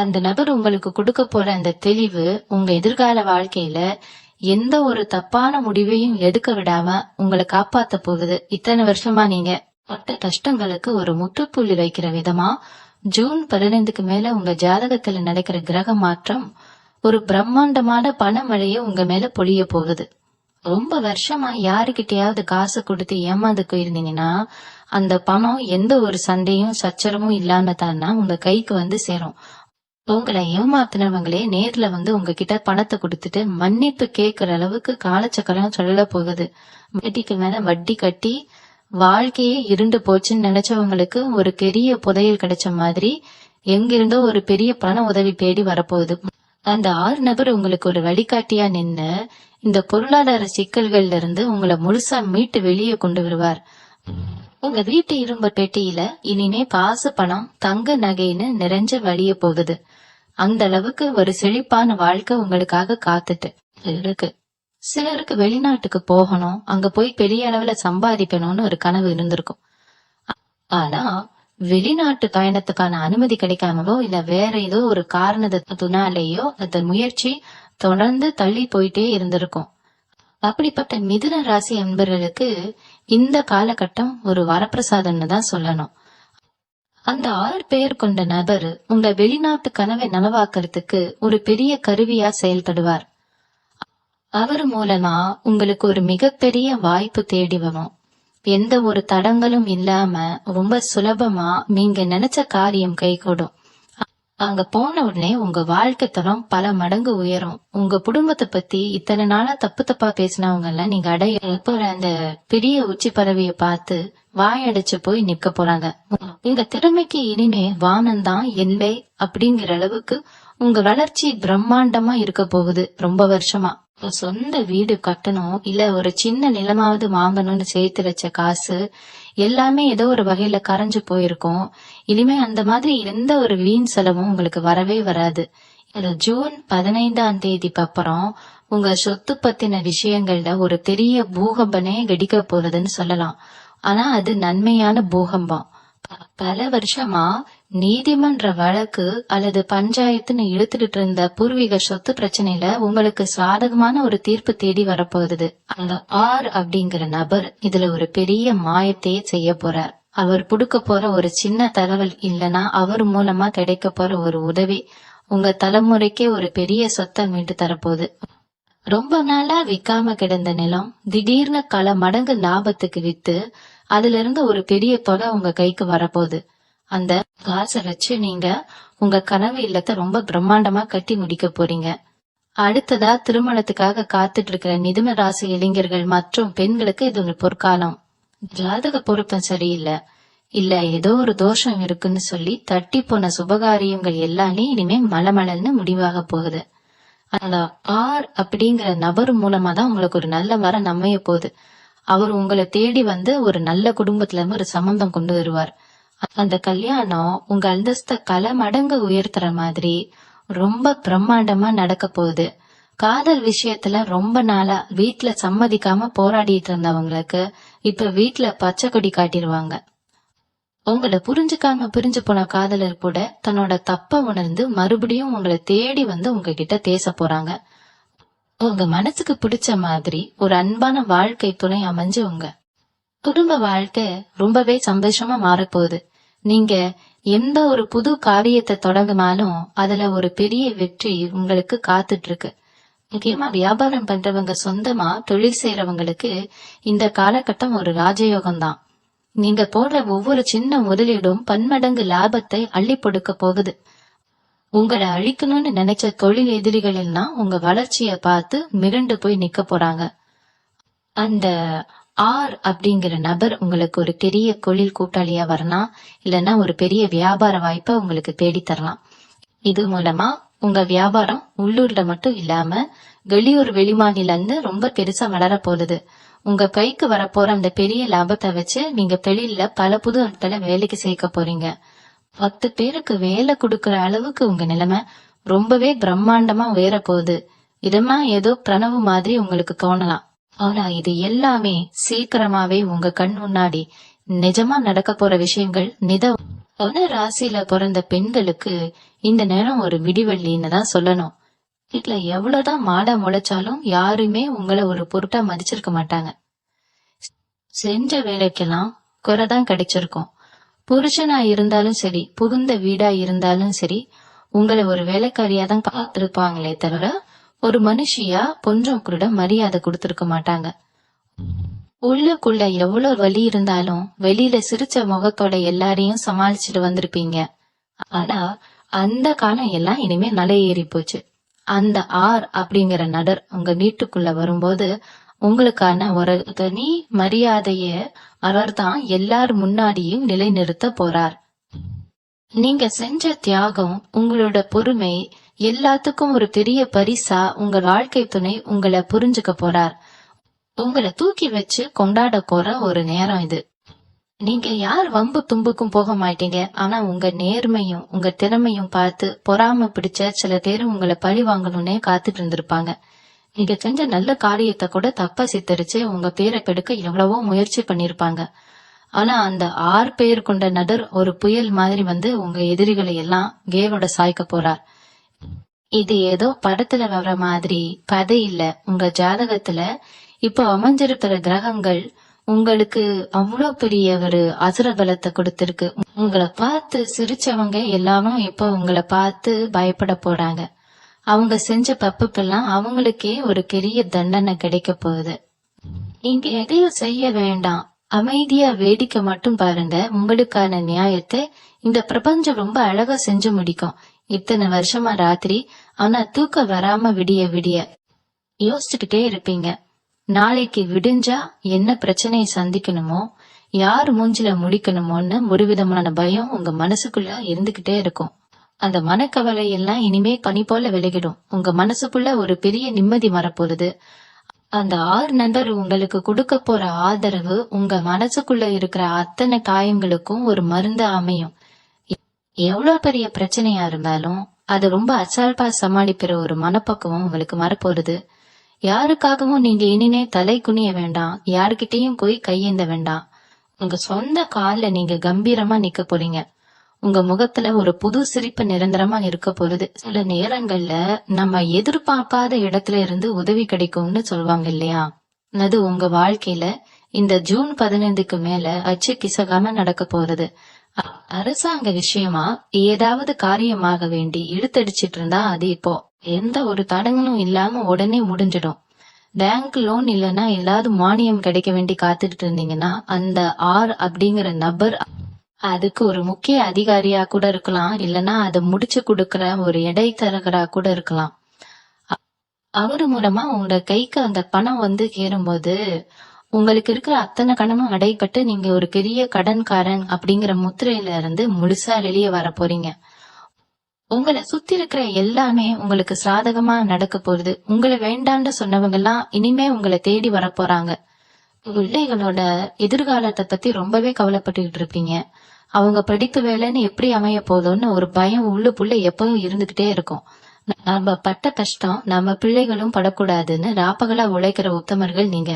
அந்த நபர் உங்களுக்கு கொடுக்க போற அந்த தெளிவு உங்க எதிர்கால வாழ்க்கையில எந்த ஒரு தப்பான முடிவையும் எடுக்க விடாம உங்களை காப்பாத்த போகுது. இத்தனை வருஷமா நீங்க பட்ட கஷ்டங்களுக்கு ஒரு முற்றுப்புள்ளி வைக்கிற விதமா ஜூன் 15க்கு மேல உங்க ஜாதகத்துல நடக்கிற கிரக மாற்றம் ஒரு பிரம்மாண்டமான பணமழைய உங்க மேல பொழிய போகுது. ரொம்ப வருஷமா யாருக்கிட்டையாவது காசு கொடுத்து ஏமாந்து போயிருந்தீங்கன்னா அந்த பணம் எந்த ஒரு சண்டையும் சச்சரவும் இல்லாம தானா உங்க கைக்கு வந்து சேரும். உங்களை ஏமாத்தினவங்களே நேர்ல வந்து உங்ககிட்ட பணத்தை கொடுத்துட்டு மன்னிப்பு கேட்கிற அளவுக்கு காலச்சக்கரம் சொல்ல போகுது. வட்டிக்கு மேல வட்டி கட்டி வாழ்க்கையே இருண்டு போச்சுன்னு நினைச்சவங்களுக்கு ஒரு பெரிய புதையல் கிடைச்ச மாதிரி எங்கிருந்தோ ஒரு பெரிய பண உதவி தேடி வரப்போகுது. அந்த 6 நபர் உங்களுக்கு ஒரு வழிகாட்டியா நின்னு இந்த பொருளாதார சிக்கல்கள்ல இருந்து உங்களை முழுசா மீட்டு வெளியே கொண்டு வருவார். உங்க வீட்டு இரும்பு பெட்டியில இனிமே காசு பணம் தங்க நகைன்னு நிறைஞ்ச வழிய போகுது. அந்த அளவுக்கு ஒரு செழிப்பான வாழ்க்கை உங்களுக்காக காத்துட்டு இருக்கு. சிலருக்கு வெளிநாட்டுக்கு போகணும், அங்க போய் பெரிய அளவுல சம்பாதிக்கணும்னு ஒரு கனவு இருந்திருக்கும். ஆனா வெளிநாட்டு பயணத்துக்கான அனுமதி கிடைக்காமலோ இல்ல வேற ஏதோ ஒரு காரணத்தினாலேயோ அந்த முயற்சி தொடர்ந்து தள்ளி போயிட்டே இருந்திருக்கும். அப்படிப்பட்ட மிதுன ராசி அன்பர்களுக்கு இந்த காலகட்டம் ஒரு வரப்பிரசாதம்னு தான் சொல்லணும். அந்த 6 பேர் கொண்ட நபர் உங்க வெளிநாட்டு கனவை நனவாக்குறதுக்கு ஒரு பெரிய கருவியா செயல்படுவார். அவர் மூலமா உங்களுக்கு ஒரு மிகப்பெரிய வாய்ப்பு தேடி வரும். எந்த ஒரு தடங்களும் இல்லாம ரொம்ப சுலபமா நீங்க நினைச்ச காரியம் கைகூடும். அங்க போன உடனே உங்க வாழ்க்கை தரம் பல மடங்கு உயரும். உங்க குடும்பத்தை பத்தி இத்தனை நாளா தப்பா பேசினவங்க எல்லாம் நீங்க அடைய போற அந்த பெரிய உச்சி பறவைய பார்த்து வாயடைச்சு போய் நிக்க போறாங்க. உங்க திறமைக்கு இனிமே வானம்தான் எல்லை அப்படிங்கிற அளவுக்கு உங்க வளர்ச்சி பிரம்மாண்டமா இருக்க போகுது. ரொம்ப வருஷமா சொந்த வீடு கட்டணும் இல்ல ஒரு சின்ன நிலமாவது வாங்கணும்னு சேர்த்து வச்ச காசு எல்லாமே ஏதோ ஒரு வகையில கரைஞ்சு போயிருக்கும். இனிமே அந்த மாதிரி எந்த ஒரு வீண் செலவும் உங்களுக்கு வரவே வராது. ஜூன் 15ஆம் தேதிக்கு அப்புறம் உங்க சொத்து பத்தின விஷயங்கள்ல ஒரு பெரிய பூகம்பனே வெடிக்க போறதுன்னு சொல்லலாம். ஆனா அது நன்மையான பூகம்பம். பல வருஷமா நீதிமன்ற வழக்கு அல்லது பஞ்சாயத்துன்னு இழுத்துட்டு இருந்த பூர்வீக சொத்து பிரச்சனையில உங்களுக்கு சாதகமான ஒரு தீர்ப்பு தேடி வரப்போகுது. அந்த அப்படிங்கிற நபர் இதுல ஒரு பெரிய மாயத்தையே செய்ய போறார். அவர் கொடுக்க போற ஒரு சின்ன தகவல் இல்லனா அவர் மூலமா கிடைக்க போற ஒரு உதவி உங்க தலைமுறைக்கே ஒரு பெரிய சொத்தை மீட்டு தரப்போகுது. ரொம்ப நாளா விக்காம கிடந்த நிலம் திடீர்னு பல மடங்கு லாபத்துக்கு வித்து அதுல இருந்து ஒரு பெரிய தொகை உங்க கைக்கு வரப்போகுது. அந்த காசை வச்சு நீங்க உங்க கனவு இல்லத்தை ரொம்ப பிரம்மாண்டமா கட்டி முடிக்க போறீங்க. அடுத்ததா திருமணத்துக்காக காத்துட்டு இருக்கிற மிதுன ராசி இளைஞர்கள் மற்றும் பெண்களுக்கு இது ஒரு பொற்காலம். ஜாதக பொருத்தம் சரியில்லை, இல்ல ஏதோ ஒரு தோஷம் இருக்குன்னு சொல்லி தட்டி போன சுபகாரியங்கள் எல்லாமே இனிமே மலமலன்னு முடிவாக போகுது. அந்த அப்படிங்கிற நபர் மூலமா தான் உங்களுக்கு ஒரு நல்ல வரம் அமைய போகுது. அவர் உங்களை தேடி வந்து ஒரு நல்ல குடும்பத்துல இருந்து ஒரு சம்பந்தம் கொண்டு வருவார். அந்த கல்யாணம் உங்க அந்தஸ்த பல மடங்கு உயர்த்துற மாதிரி ரொம்ப பிரம்மாண்டமா நடக்க போகுது. காதல் விஷயத்துல ரொம்ப நாளா வீட்டுல சம்மதிக்காம போராடிட்டு இருந்தவங்களுக்கு இப்ப வீட்டுல பச்சை கொடி காட்டிடுவாங்க. உங்களை புரிஞ்சுக்காம பிரிஞ்சு போன காதலர் கூட தன்னோட தப்ப உணர்ந்து மறுபடியும் உங்களை தேடி வந்து உங்ககிட்ட பேச போறாங்க. உங்க மனசுக்கு பிடிச்ச மாதிரி ஒரு அன்பான வாழ்க்கை துணை அமைஞ்சு உங்க குடும்ப வாழ்க்கை ரொம்பவே சந்தோஷமா மாறப்போகுது. நீங்க எந்த ஒரு புது காரியத்தை தொடங்கினாலும் அதுல ஒரு பெரிய வெற்றி உங்களுக்கு காத்துட்டு இருக்கு. முக்கியமா வியாபாரம் பண்றவங்க, சொந்தமா தொழில் செய்யறவங்களுக்கு இந்த காலகட்டம் ஒரு ராஜயோகம் தான். நீங்க போடுற ஒவ்வொரு சின்ன முதலீடும் பன்மடங்கு லாபத்தை அள்ளி கொடுக்க போகுது. உங்களை அழிக்கணும்னு நினைச்ச தொழில் எதிரிகள் எல்லாம் உங்க வளர்ச்சிய பார்த்து மிரண்டு போய் நிக்க போறாங்க. அந்த ஆர் அப்படிங்கிற நபர் உங்களுக்கு ஒரு பெரிய தொழில் கூட்டாளியா வரலாம், இல்லைன்னா ஒரு பெரிய வியாபார வாய்ப்பை உங்களுக்கு தேடி தரலாம். இது மூலமா உங்க வியாபாரம் உள்ளூர்ல மட்டும் இல்லாம வெளியூர் வெளிமாநிலன்னு ரொம்ப பெருசா வளர போகுது. உங்க கைக்கு வரப்போற அந்த பெரிய லாபத்தை வச்சு நீங்க தொழில பல புது ஆட்களை வேலைக்கு சேர்க்க போறீங்க. 10 பேருக்கு வேலை கொடுக்கற அளவுக்கு உங்க நிலைமை ரொம்பவே பிரம்மாண்டமா உயர போகுது. இதமா ஏதோ கனவு மாதிரி உங்களுக்கு தோணலாம். ஆனா இது எல்லாமே சீக்கிரமாவே உங்க கண் முன்னாடி நிஜமா நடக்க போற விஷயங்கள். ராசியில பிறந்த பெண்களுக்கு இந்த நேரம் ஒரு விடிவெள்ளின்னு தான் சொல்லணும். வீட்டுல எவ்வளவுதான் மாடா முளைச்சாலும் யாருமே உங்களை ஒரு பொருட்டா மதிச்சிருக்க மாட்டாங்க. செஞ்ச வேலைக்கெல்லாம் குறைதான் கிடைச்சிருக்கும். புருஷனா இருந்தாலும் சரி, புகுந்த வீடா இருந்தாலும் சரி, உங்களை ஒரு வேலைக்காரியா தான் பார்த்திருப்பாங்களே தவிர ஒரு மனுஷியா கொஞ்சம் கூட மரியாதை கொடுத்திருக்க மாட்டாங்க. உள்ளுக்குள்ள எவ்வளவு வலி இருந்தாலும் வெளியில சிரிச்ச முகத்தோட எல்லாரையும் சமாளிச்சுட்டு வந்திருப்பீங்க. ஆனா அந்த காலம் எல்லாம் இனிமே நலை ஏறி போச்சு. அந்த ஆர் அப்படிங்கிற நபர் உங்க வீட்டுக்குள்ள வரும்போது உங்களுக்கான ஒரு தனி மரியாதைய அவர் தான் எல்லார் முன்னாடியும் நிலைநிறுத்த போறார். நீங்க செஞ்ச தியாகம், உங்களோட பொறுமை எல்லாத்துக்கும் ஒரு பெரிய பரிசா உங்க வாழ்க்கை துணை உங்களை புரிஞ்சுக்க போறார். உங்களை தூக்கி வச்சு கொண்டாட போற ஒரு நேரம் இது. நீங்க யார் வம்பு தும்புக்கும் போக மாட்டீங்க. ஆனா உங்க நேர்மையும் உங்க திறமையும் பார்த்து பொறாம பிடிச்ச சில பேர் உங்களை பழி வாங்கணும்னே காத்துட்டு இருந்திருப்பாங்க. நீங்க செஞ்ச நல்ல காரியத்தை கூட தப்பா சித்தரிச்சு உங்க பேரை கெடுக்க எவ்வளவோ முயற்சி பண்ணிருப்பாங்க. ஆனா அந்த 6 பேர் கொண்ட நபர் ஒரு புயல் மாதிரி வந்து உங்க எதிரிகளை எல்லாம் வேரோட சாய்க்க போறார். இது ஏதோ படத்துல வர்ற மாதிரி கதை இல்ல. உங்க ஜாதகத்துல இப்ப அமைஞ்சிருக்கிற கிரகங்கள் உங்களுக்கு அவ்வளவு பெரிய ஒரு அசுர பலத்தை கொடுத்திருக்கு. உங்களை பார்த்து சிரிச்சவங்க எல்லாரும் இப்ப உங்களை பார்த்து பயப்பட போறாங்க. அவங்க செஞ்ச தப்புக்கெல்லாம் அவங்களுக்கே ஒரு பெரிய தண்டனை கிடைக்க போகுது. நீங்க எதையும் செய்ய வேண்டாம், அமைதியா வேடிக்கை மட்டும் பாருங்க. உங்களுக்கான நியாயத்தை இந்த பிரபஞ்சம் ரொம்ப அழகா செஞ்சு முடிக்கும். இத்தனை வருஷமா ராத்திரி ஆனா தூக்கம் வராம விடிய விடிய யோசிச்சுக்கிட்டே இருப்பீங்க. நாளைக்கு விடிஞ்சா என்ன பிரச்சனையை சந்திக்கணுமோ, யார் மூஞ்சில முடிக்கணுமோன்னு ஒரு விதமான பயம் உங்க மனசுக்குள்ள இருந்துகிட்டே இருக்கும். அந்த மனக்கவலை எல்லாம் இனிமே பனி போல விலகிடும். உங்க மனசுக்குள்ள ஒரு பெரிய நிம்மதி வரப்போகுது. அந்த 6 நபர் உங்களுக்கு கொடுக்க போற ஆதரவு உங்க மனசுக்குள்ள இருக்கிற அத்தனை காயங்களுக்கும் ஒரு மருந்து அமையும். எவ்வளவு பெரிய பிரச்சனையா இருந்தாலும் அது ரொம்ப அசால்பா சமாளிக்கிற ஒரு மனப்பக்குவம் உங்களுக்கு வரப்போகுது. யாருக்காகவும் நீங்க இனிமே தலை குனிய வேண்டாம், யாருக்கிட்டையும் போய் கையேந்த வேண்டாம். உங்க சொந்த கால்ல நீங்க கம்பீரமா நிக்க போறீங்க. உங்க முகத்துல ஒரு புது சிரிப்பு நிரந்தரமா இருக்க போகுது. சில நேரங்கள்ல நம்ம எதிர்பார்க்காத இடத்துல இருந்து உதவி கிடைக்கும்னு சொல்லுவாங்க இல்லையா? அது உங்க வாழ்க்கையில இந்த ஜூன் 15க்கு மேல அச்சு கிசகாம நடக்க போறது. அரசாங்க விஷயமா ஏதாவது காரியமாக வேண்டி இழுத்தடிச்சிட்டு இருந்தா அது இப்போ எந்த ஒரு தடங்களும் இல்லாம உடனே முடிஞ்சிடும். பேங்க் லோன் இல்லைன்னா ஏதாவது மானியம் கிடைக்க வேண்டி காத்துட்டு இருந்தீங்கன்னா அந்த ஆர் அப்படிங்கிற நபர் அதுக்கு ஒரு முக்கிய அதிகாரியா கூட இருக்கலாம், இல்லைன்னா அதை முடிச்சு கொடுக்கற ஒரு இடைத்தரகரா கூட இருக்கலாம். அவரு மூலமா உங்க கைக்கு அந்த பணம் வந்து சேரும்போது உங்களுக்கு இருக்கிற அத்தனை கடனும் அடைப்பட்டு நீங்க ஒரு பெரிய கடன்காரன் அப்படிங்கிற முத்திரையில இருந்து முழுசா வெளியே வர போறீங்க. உங்களை சுத்தி இருக்கிற எல்லாமே உங்களுக்கு சாதகமா நடக்க போகுது. உங்களை வேண்டான்னு சொன்னவங்க எல்லாம் இனிமே உங்களை தேடி வர போறாங்க. பிள்ளைகளோட எதிர்காலத்தை பத்தி ரொம்பவே கவலைப்பட்டுக்கிட்டு இருப்பீங்க. அவங்க படிப்பு வேலைன்னு எப்படி அமைய போதோன்னு ஒரு பயம் உள்ளுக்குள்ள எப்பவும் இருந்துகிட்டே இருக்கும். நம்ம பட்ட கஷ்டம் நம்ம பிள்ளைகளும் படக்கூடாதுன்னு ராப்பகலா உழைக்கிற உத்தமர்கள் நீங்க.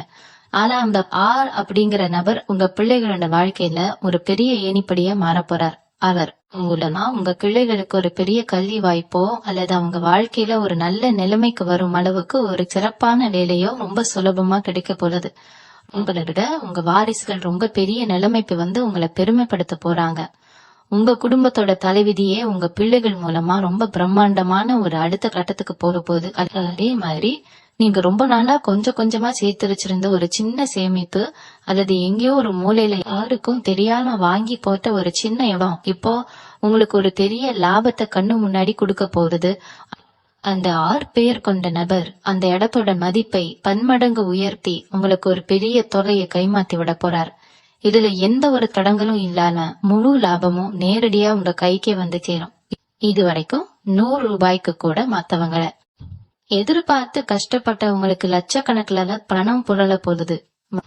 ஆனா அந்த ஆர் அப்படிங்கிற நபர் உங்க பிள்ளைகளோட வாழ்க்கையில ஒரு பெரிய ஏணிப்படியா மாறப் போறார். அவர் மூலமா உங்க பிள்ளைகளுக்கு ஒரு பெரிய கல்வி வாய்ப்போ அல்லது அவங்க வாழ்க்கையில ஒரு நல்ல நிலைமைக்கு வரும் அளவுக்கு ஒரு சிறப்பான வேலையோ ரொம்ப சுலபமா கிடைக்க போகுது. உங்களை விட உங்க வாரிசுகள் ரொம்ப பெரிய நிலைமைக்கு வந்து உங்களை பெருமைப்படுத்த போறாங்க. உங்க குடும்பத்தோட தலைவிதியே உங்க பிள்ளைகள் மூலமா ரொம்ப பிரம்மாண்டமான ஒரு அடுத்த கட்டத்துக்கு போக போகுது. அதே மாதிரி நீங்க ரொம்ப நாளா கொஞ்சம் கொஞ்சமா சேர்த்து வச்சிருந்த ஒரு சின்ன சேமிப்பு அல்லது எங்கேயோ ஒரு மூலையில யாருக்கும் தெரியாம வாங்கி போட்ட ஒரு சின்ன இடம் இப்போ உங்களுக்கு ஒரு பெரிய லாபத்தை கண்ணு முன்னாடி கொடுக்க போகுது. அந்த 6 பேர் கொண்ட நபர் அந்த இடத்தோட மதிப்பை பன்மடங்கு உயர்த்தி உங்களுக்கு ஒரு பெரிய தொகையை கைமாத்தி விட போறார். இதுல எந்த ஒரு தடங்களும் இல்லாம முழு லாபமும் நேரடியா உங்க கைக்கே வந்து சேரும். இது வரைக்கும் 100 ரூபாய்க்கு கூட மத்தவங்களை எதிர்பார்த்து கஷ்டப்பட்டவங்களுக்கு லட்சக்கணக்கில பணம் புரள போகுது.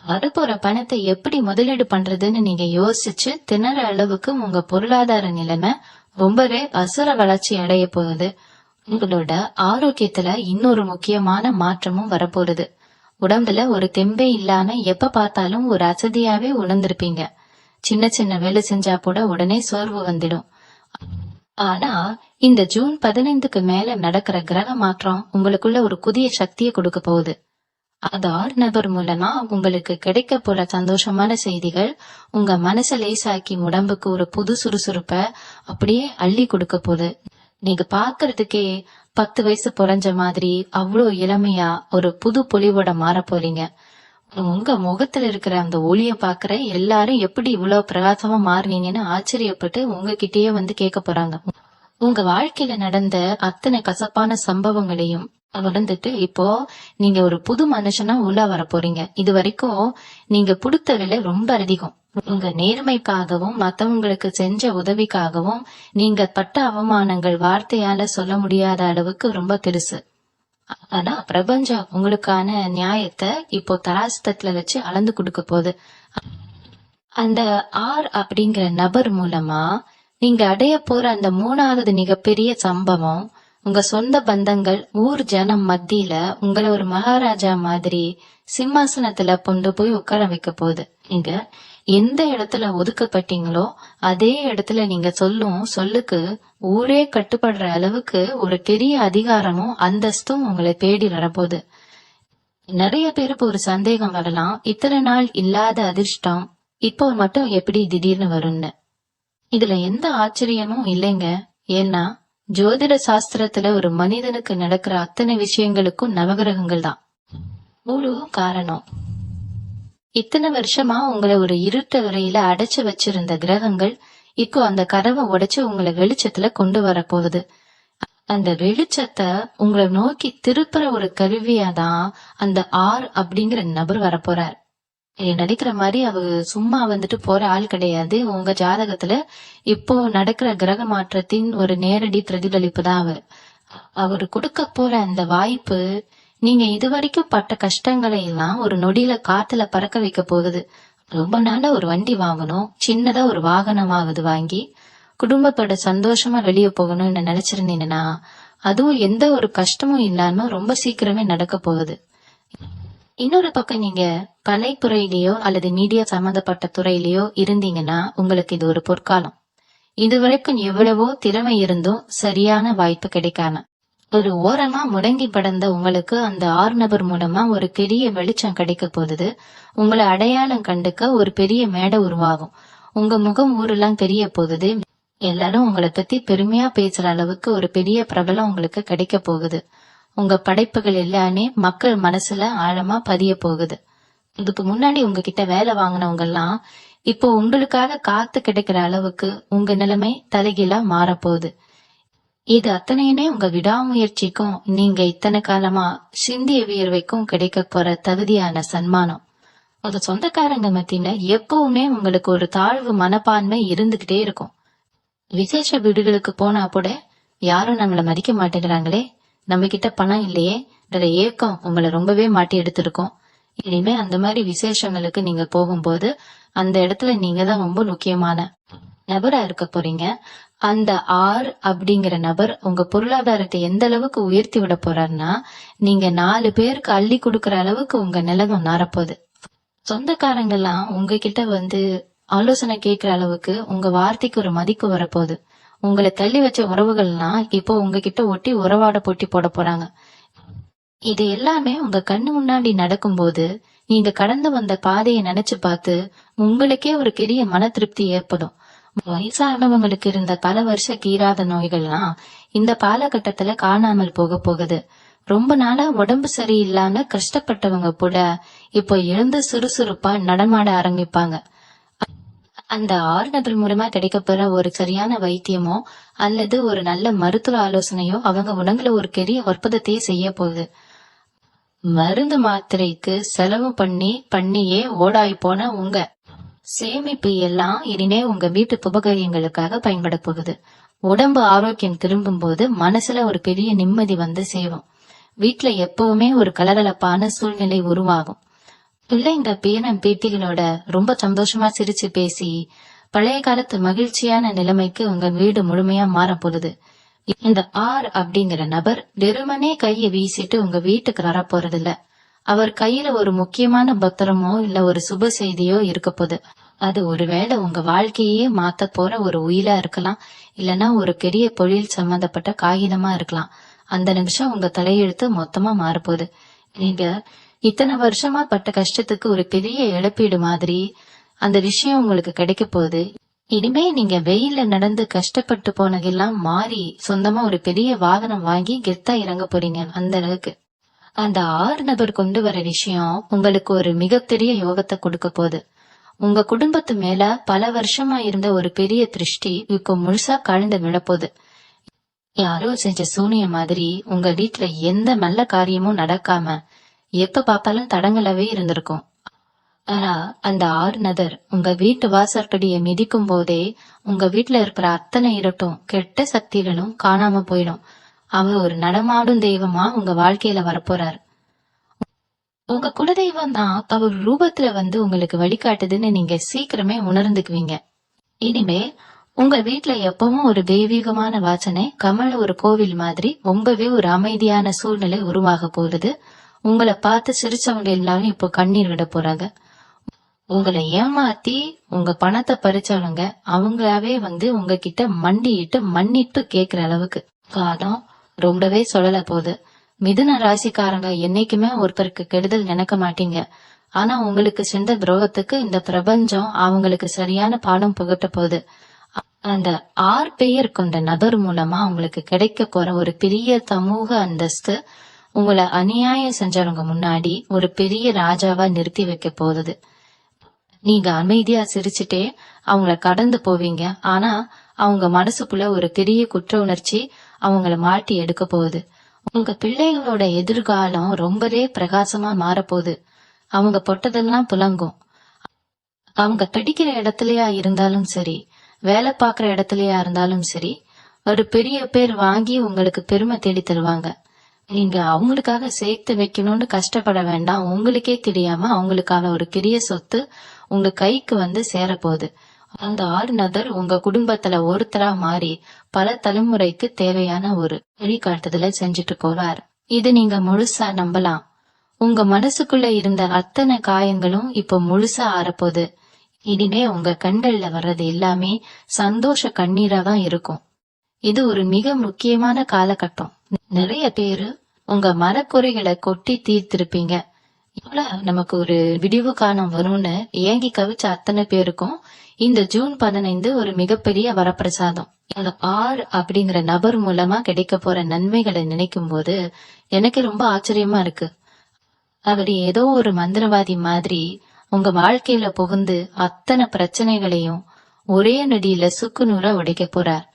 வரப்போற பணத்தை எப்படி முதலீடு பண்றதுன்னு நீங்க யோசிச்சு திணற அளவுக்கு உங்க பொருளாதார நிலைமை ரொம்பவே அசுர வளர்ச்சி அடைய போகுது. உங்களோட ஆரோக்கியத்துல இன்னொரு முக்கியமான மாற்றமும் வரப்போகுது. உடம்புல ஒரு தெம்பே இல்லாம எப்ப பார்த்தாலும் ஒரு அசதியாவே உணர்ந்திருப்பீங்க. சின்ன சின்ன வேலை செஞ்சா கூட உடனே சோர்வு வந்துடும். ஆனா இந்த ஜூன் 15க்கு மேல நடக்கிற கிரக மாற்றம் உங்களுக்குள்ள ஒரு புதிய சக்தியை கொடுக்க போகுது. அது 6 நபர் மூலமா உங்களுக்கு கிடைக்க போற சந்தோஷமான செய்திகள் உங்க மனசை லேசாக்கி உடம்புக்கு ஒரு புது சுறுசுறுப்ப அப்படியே அள்ளி கொடுக்க போகுது. நீங்க பாக்குறதுக்கே 10 வயசு குறைஞ்ச மாதிரி அவ்வளோ இளமையா ஒரு புது பொலிவோட மாற போறீங்க. உங்க முகத்துல இருக்கிற அந்த ஒளிய பாக்குற எல்லாரும் எப்படி இவ்வளவு பிரகாசமா மாறுவீங்கன்னு ஆச்சரியப்பட்டு உங்ககிட்டயே வந்து கேட்க போறாங்க. உங்க வாழ்க்கையில நடந்த அத்தனை கசப்பான சம்பவங்களையும் உணர்ந்துட்டு இப்போ நீங்க ஒரு புது மனுஷனா உள்ள வர போறீங்க. இது வரைக்கும் நீங்க கொடுத்த விலை ரொம்ப அதிகம். உங்க நேர்மைக்காகவும் மத்தவங்களுக்கு செஞ்ச உதவிக்காகவும் நீங்க பட்ட அவமானங்கள் வார்த்தையால சொல்ல முடியாத அளவுக்கு ரொம்ப பெருசு. ஆனா பிரபஞ்சம் உங்களுக்கான நியாயத்தை இப்போ தராசத்துல வச்சு அளந்து கொடுக்க போகுது. அந்த ஆர் அப்படிங்கிற நபர் மூலமா நீங்க அடைய போற அந்த 3வது மிகப்பெரிய சம்பவம் உங்க சொந்த பந்தங்கள் ஊர் ஜனம் மத்தியில உங்களை ஒரு மகாராஜா மாதிரி சிம்மாசனத்துல கொண்டு போய் உட்கார வைக்க போகுது. நீங்க எந்த இடத்துல ஒதுக்கப்பட்டீங்களோ அதே இடத்துல நீங்க சொல்லும் சொல்லுக்கு ஊரே கட்டுப்படுற அளவுக்கு ஒரு பெரிய அதிகாரமும் அந்தஸ்தும் உங்களை தேடி வரப்போகுது. நிறைய பேருக்கு ஒரு சந்தேகம் வரலாம், இத்தனை நாள் இல்லாத அதிர்ஷ்டம் இப்போ மட்டும் எப்படி திடீர்னு வரும்னு. இதுல எந்த ஆச்சரியமும் இல்லைங்க. ஏன்னா ஜோதிட சாஸ்திரத்துல ஒரு மனிதனுக்கு நடக்கிற அத்தனை விஷயங்களுக்கும் நவகிரகங்கள் தான் முழு காரணம். இத்தனை வருஷமா உங்களை ஒரு இருட்ட வரையில அடைச்சு வச்சிருந்த கிரகங்கள் இப்போ அந்த கதவை உடைச்சு உங்களை வெளிச்சத்துல கொண்டு வர போகுது. அந்த வெளிச்சத்தை உங்களை நோக்கி திருப்புற ஒரு கருவியாதான் அந்த ஆர் அப்படிங்கிற நபர் வரப்போறார். நினைக்கிற மாதிரி அவ சும்மா வந்துட்டு போற ஆள் கிடையாது. உங்க ஜாதகத்துல இப்போ நடக்கிற கிரக மாற்றத்தின் ஒரு நேரடி பிரதிபலிப்பு தான் அவர். அவரு கொடுக்க போற அந்த வாய்ப்பு நீங்க இதுவரைக்கும் பட்ட கஷ்டங்களை எல்லாம் ஒரு நொடியில காத்துல பறக்க வைக்க போகுது. ரொம்ப நாளா ஒரு வண்டி வாங்கணும், சின்னதா ஒரு வாகனமாவது வாங்கி குடும்பத்தோட சந்தோஷமா வெளியே போகணும்னு நினைச்சிருந்தீங்கன்னா அதுவும் எந்த ஒரு கஷ்டமும் இல்லாம ரொம்ப சீக்கிரமே நடக்க போகுது. இன்னொரு பக்கம் நீங்க கலைத்துறையிலேயோ அல்லது மீடியா சம்பந்தப்பட்ட துறையிலேயோ இருந்தீங்கன்னா உங்களுக்கு இது ஒரு பொற்காலம். இதுவரைக்கும் எவ்வளவோ திறமை இருந்தும் சரியான வாய்ப்பு கிடைக்காம ஒரு ஓரமா முடங்கி படந்த உங்களுக்கு அந்த 6 நபர் மூலமா ஒரு பெரிய வெளிச்சம் கிடைக்க போகுது. உங்களை அடையாளம் கண்டுக்க ஒரு பெரிய மேடை உருவாகும். உங்க முகம் ஊரெல்லாம் தெரிய போகுது. எல்லாரும் உங்களை பத்தி பெருமையா பேசுற அளவுக்கு ஒரு பெரிய பிரபலம் உங்களுக்கு கிடைக்க போகுது. உங்க படைப்புகள் எல்லாமே மக்கள் மனசுல ஆழமா பதிய போகுது. இதுக்கு முன்னாடி உங்ககிட்ட வேலை வாங்கினவங்க எல்லாம் இப்போ உங்களுக்காக காத்து கிடைக்கிற அளவுக்கு உங்க நிலைமை தலைகீழா மாறப்போகுது. இது அத்தனையுமே உங்க விடாமுயற்சிக்கும் நீங்க இத்தனை காலமா சிந்திய வியர்வைக்கும் கிடைக்க போற தகுதியான சன்மானம். உங்க சொந்தக்காரங்க மத்தியில எப்பவுமே உங்களுக்கு ஒரு தாழ்வு மனப்பான்மை இருந்துகிட்டே இருக்கும். விசேஷ வீடுகளுக்கு போனா கூட யாரும் நம்மள மதிக்க மாட்டேங்கிறாங்களே, நம்ம கிட்ட பணம் இல்லையே ஏக்கம் உங்களை ரொம்பவே மாட்டி எடுத்திருக்கோம். இனிமே அந்த மாதிரி விசேஷங்களுக்கு நீங்க போகும்போது அந்த இடத்துல நீங்க தான் ரொம்ப முக்கியமான நபரா இருக்க போறீங்க. அந்த ஆர் அப்படிங்கிற நபர் உங்க பொருளாதாரத்தை எந்த அளவுக்கு உயர்த்தி விட போறாருன்னா நீங்க 4 பேருக்கு அள்ளி கொடுக்கற அளவுக்கு உங்க நிலவரம் மாறப்போகுது. சொந்தக்காரங்க எல்லாம் உங்ககிட்ட வந்து ஆலோசனை கேட்கிற அளவுக்கு உங்க வார்த்தைக்கு ஒரு மதிப்பு வரப்போகுது. உங்களை தள்ளி வச்ச உறவுகள்லாம் இப்போ உங்ககிட்ட ஒட்டி உறவாட போட்டி போட போறாங்க. இது எல்லாமே உங்க கண்ணு முன்னாடி நடக்கும்போது நீங்க கடந்து வந்த பாதையை நினைச்சு பார்த்து உங்களுக்கே ஒரு பெரிய மன திருப்தி ஏற்படும். வயசானவங்களுக்கு இருந்த பல வருஷ கீராத நோய்கள்லாம் இந்த காலகட்டத்துல காணாமல் போக போகுது. ரொம்ப நாளா உடம்பு சரியில்லாம கஷ்டப்பட்டவங்க கூட இப்போ எழுந்து சுறுசுறுப்பா நடமாட ஆரம்பிப்பாங்க. அந்த ஆறுநர்கள் மூலமா கிடைக்கப்பெற ஒரு சரியான வைத்தியமோ அல்லது ஒரு நல்ல மருத்துவ ஆலோசனையோ அவங்க உணவுல ஒரு பெரிய அற்புதத்தையே செய்ய போகுது. மருந்து மாத்திரைக்கு செலவு பண்ணியே ஓடாய் போன உங்க சேமிப்பு எல்லாம் இனிமே உங்க வீட்டு உபகாரியங்களுக்காக பயன்பட போகுது. உடம்பு ஆரோக்கியம் திரும்பும் போது மனசுல ஒரு பெரிய நிம்மதி வந்து சேரும். வீட்டுல எப்பவுமே ஒரு கலகலப்பான சூழ்நிலை உருவாகும். பிள்ளைங்க பேரன் பேத்திகளோட ரொம்ப சந்தோஷமா சிரிச்சு பேசி பழைய காலத்து மகிழ்ச்சியான நிலைமைக்கு உங்க வீடு முழுமையா மாற போகுது. இந்த ஆர் அப்படிங்கிற நபர் வெறுமனே கைய வீசிட்டு உங்க வீட்டுக்கு வர போறது இல்ல. அவர் கையில ஒரு முக்கியமான பத்திரமோ இல்ல ஒரு சுப செய்தியோ இருக்க போகுது. அது ஒருவேளை உங்க வாழ்க்கையே மாத்த போற ஒரு உயிலா இருக்கலாம், இல்லனா ஒரு பெரிய தொழில் சம்பந்தப்பட்ட காகிதமா இருக்கலாம். அந்த நிமிஷம் உங்க தலையெழுத்து மொத்தமா மாறப்போகுது. நீங்க இத்தனை வருஷமா பட்ட கஷ்டத்துக்கு ஒரு பெரிய இழப்பீடு மாதிரி அந்த விஷயம் உங்களுக்கு கிடைக்க போகுது. இனிமே நீங்க வெயில நடந்து கஷ்டப்பட்டு போனதெல்லாம் மாறி சொந்தமா ஒரு பெரிய வாகனம் வாங்கி கெத்தா இறங்க போறீங்க. அந்த அளவுக்கு அந்த ஆறு நபர் கொண்டு வர விஷயம் உங்களுக்கு ஒரு மிகப்பெரிய யோகத்தை கொடுக்க போகுது. உங்க குடும்பத்து மேல பல வருஷமா இருந்த ஒரு பெரிய திருஷ்டி இப்போ முழுசா கழந்து விழப்போகுது. யாரோ செஞ்ச சூனிய மாதிரி உங்க வீட்டுல எந்த நல்ல காரியமும் நடக்காம எப்ப பார்த்தாலும் தடங்களாவே இருந்திருக்கும். ஆனா அந்த ஆறுநதர் உங்க வீட்டு வாசற்படியை மிதிக்கும் போதே உங்க வீட்டுல இருக்கிற அத்தனை இருட்டும் கெட்ட சக்திகளும் காணாம போயிடும். அவர் ஒரு நடமாடும் தெய்வமா உங்க வாழ்க்கையில வரப்போறாரு. உங்க குலதெய்வம் தான் அவர் ரூபத்துல வந்து உங்களுக்கு வழிகாட்டுதுன்னு நீங்க சீக்கிரமே உணர்ந்துக்குவீங்க. இனிமே உங்க வீட்டுல எப்பவும் ஒரு தெய்வீகமான வாசனை கமல ஒரு கோவில் மாதிரி ரொம்பவே ஒரு அமைதியான சூழ்நிலை உருவாக போகுது. உங்களை பார்த்து சிரிச்சவங்க எல்லாரும் இப்போ கண்ணீர் விட போறாங்க. உங்களை ஏமாத்தி உங்க பணத்தை பறிச்சவங்க அவங்களாவே வந்து உங்ககிட்ட மண்டிட்டு மன்னிப்பு கேக்குற அளவுக்கு காலம் ரொம்பவே சொல்லல போகுது. மிதுன ராசிக்காரங்க என்னைக்குமே ஒருத்தருக்கு கெடுதல் நினைக்க மாட்டீங்க. ஆனா உங்களுக்கு சென்ற துரோகத்துக்கு இந்த பிரபஞ்சம் அவங்களுக்கு சரியான பாடம் புகட்ட போகுது. அந்த ஆறு பெயர் கொண்ட நபர் மூலமா உங்களுக்கு கிடைக்க போற ஒரு பெரிய சமூக அந்தஸ்து உங்களை அநியாயம் செஞ்சவங்க முன்னாடி ஒரு பெரிய ராஜாவா நிறுத்தி வைக்க போகுது. நீங்க அமைதியா சிரிச்சுட்டே அவங்கள கடந்து போவீங்க. ஆனா அவங்க மனசுக்குள்ள ஒரு பெரிய குற்ற உணர்ச்சி அவங்கள மாட்டி எடுக்க போகுது. உங்க பிள்ளைகளோட எதிர்காலம் ரொம்பவே பிரகாசமா மாறப்போகுது. அவங்க பொட்டதெல்லாம் புலங்கும். அவங்க படிக்கிற இடத்துலயா இருந்தாலும் சரி, வேலை பாக்குற இடத்துலயா இருந்தாலும் சரி, ஒரு பெரிய பேர் வாங்கி உங்களுக்கு பெருமை தேடி தருவாங்க. நீங்க அவங்களுக்காக சேர்த்து வைக்கணும்னு கஷ்டப்பட வேண்டாம். உங்களுக்கே தெரியாம அவங்களுக்கான ஒரு பெரிய சொத்து உங்க கைக்கு வந்து சேரப்போகுது. அந்த ஆறுநதர் உங்க குடும்பத்துல ஒருத்தரா மாறி பல தலைமுறைக்கு தேவையான ஒரு வழிகாட்டுதலை செஞ்சுட்டு போவார். இது நீங்க முழுசா நம்பலாம். உங்க மனசுக்குள்ள இருந்த அத்தனை காயங்களும் இப்ப முழுசா ஆறப்போகுது. இனிமே உங்க கண்கள்ல வர்றது எல்லாமே சந்தோஷ கண்ணீரா தான் இருக்கும். இது ஒரு மிக முக்கியமான காலகட்டம். நிறைய பேரு உங்க மனக்குறைகளை கொட்டி தீர்த்திருப்பீங்க. நமக்கு ஒரு விடிவு காலம் வரும்னு ஏங்கி கவிச்ச அத்தனை பேருக்கும் இந்த ஜூன் 15 ஒரு மிகப்பெரிய வரப்பிரசாதம். அந்த ஆர் அப்படிங்கிற நபர் மூலமா கிடைக்க போற நன்மைகளை நினைக்கும் போது எனக்கு ரொம்ப ஆச்சரியமா இருக்கு. அவர் ஏதோ ஒரு மந்திரவாதி மாதிரி உங்க வாழ்க்கையில புகுந்து அத்தனை பிரச்சனைகளையும் ஒரே நொடியில சுக்குநூறா உடைக்க போறார்.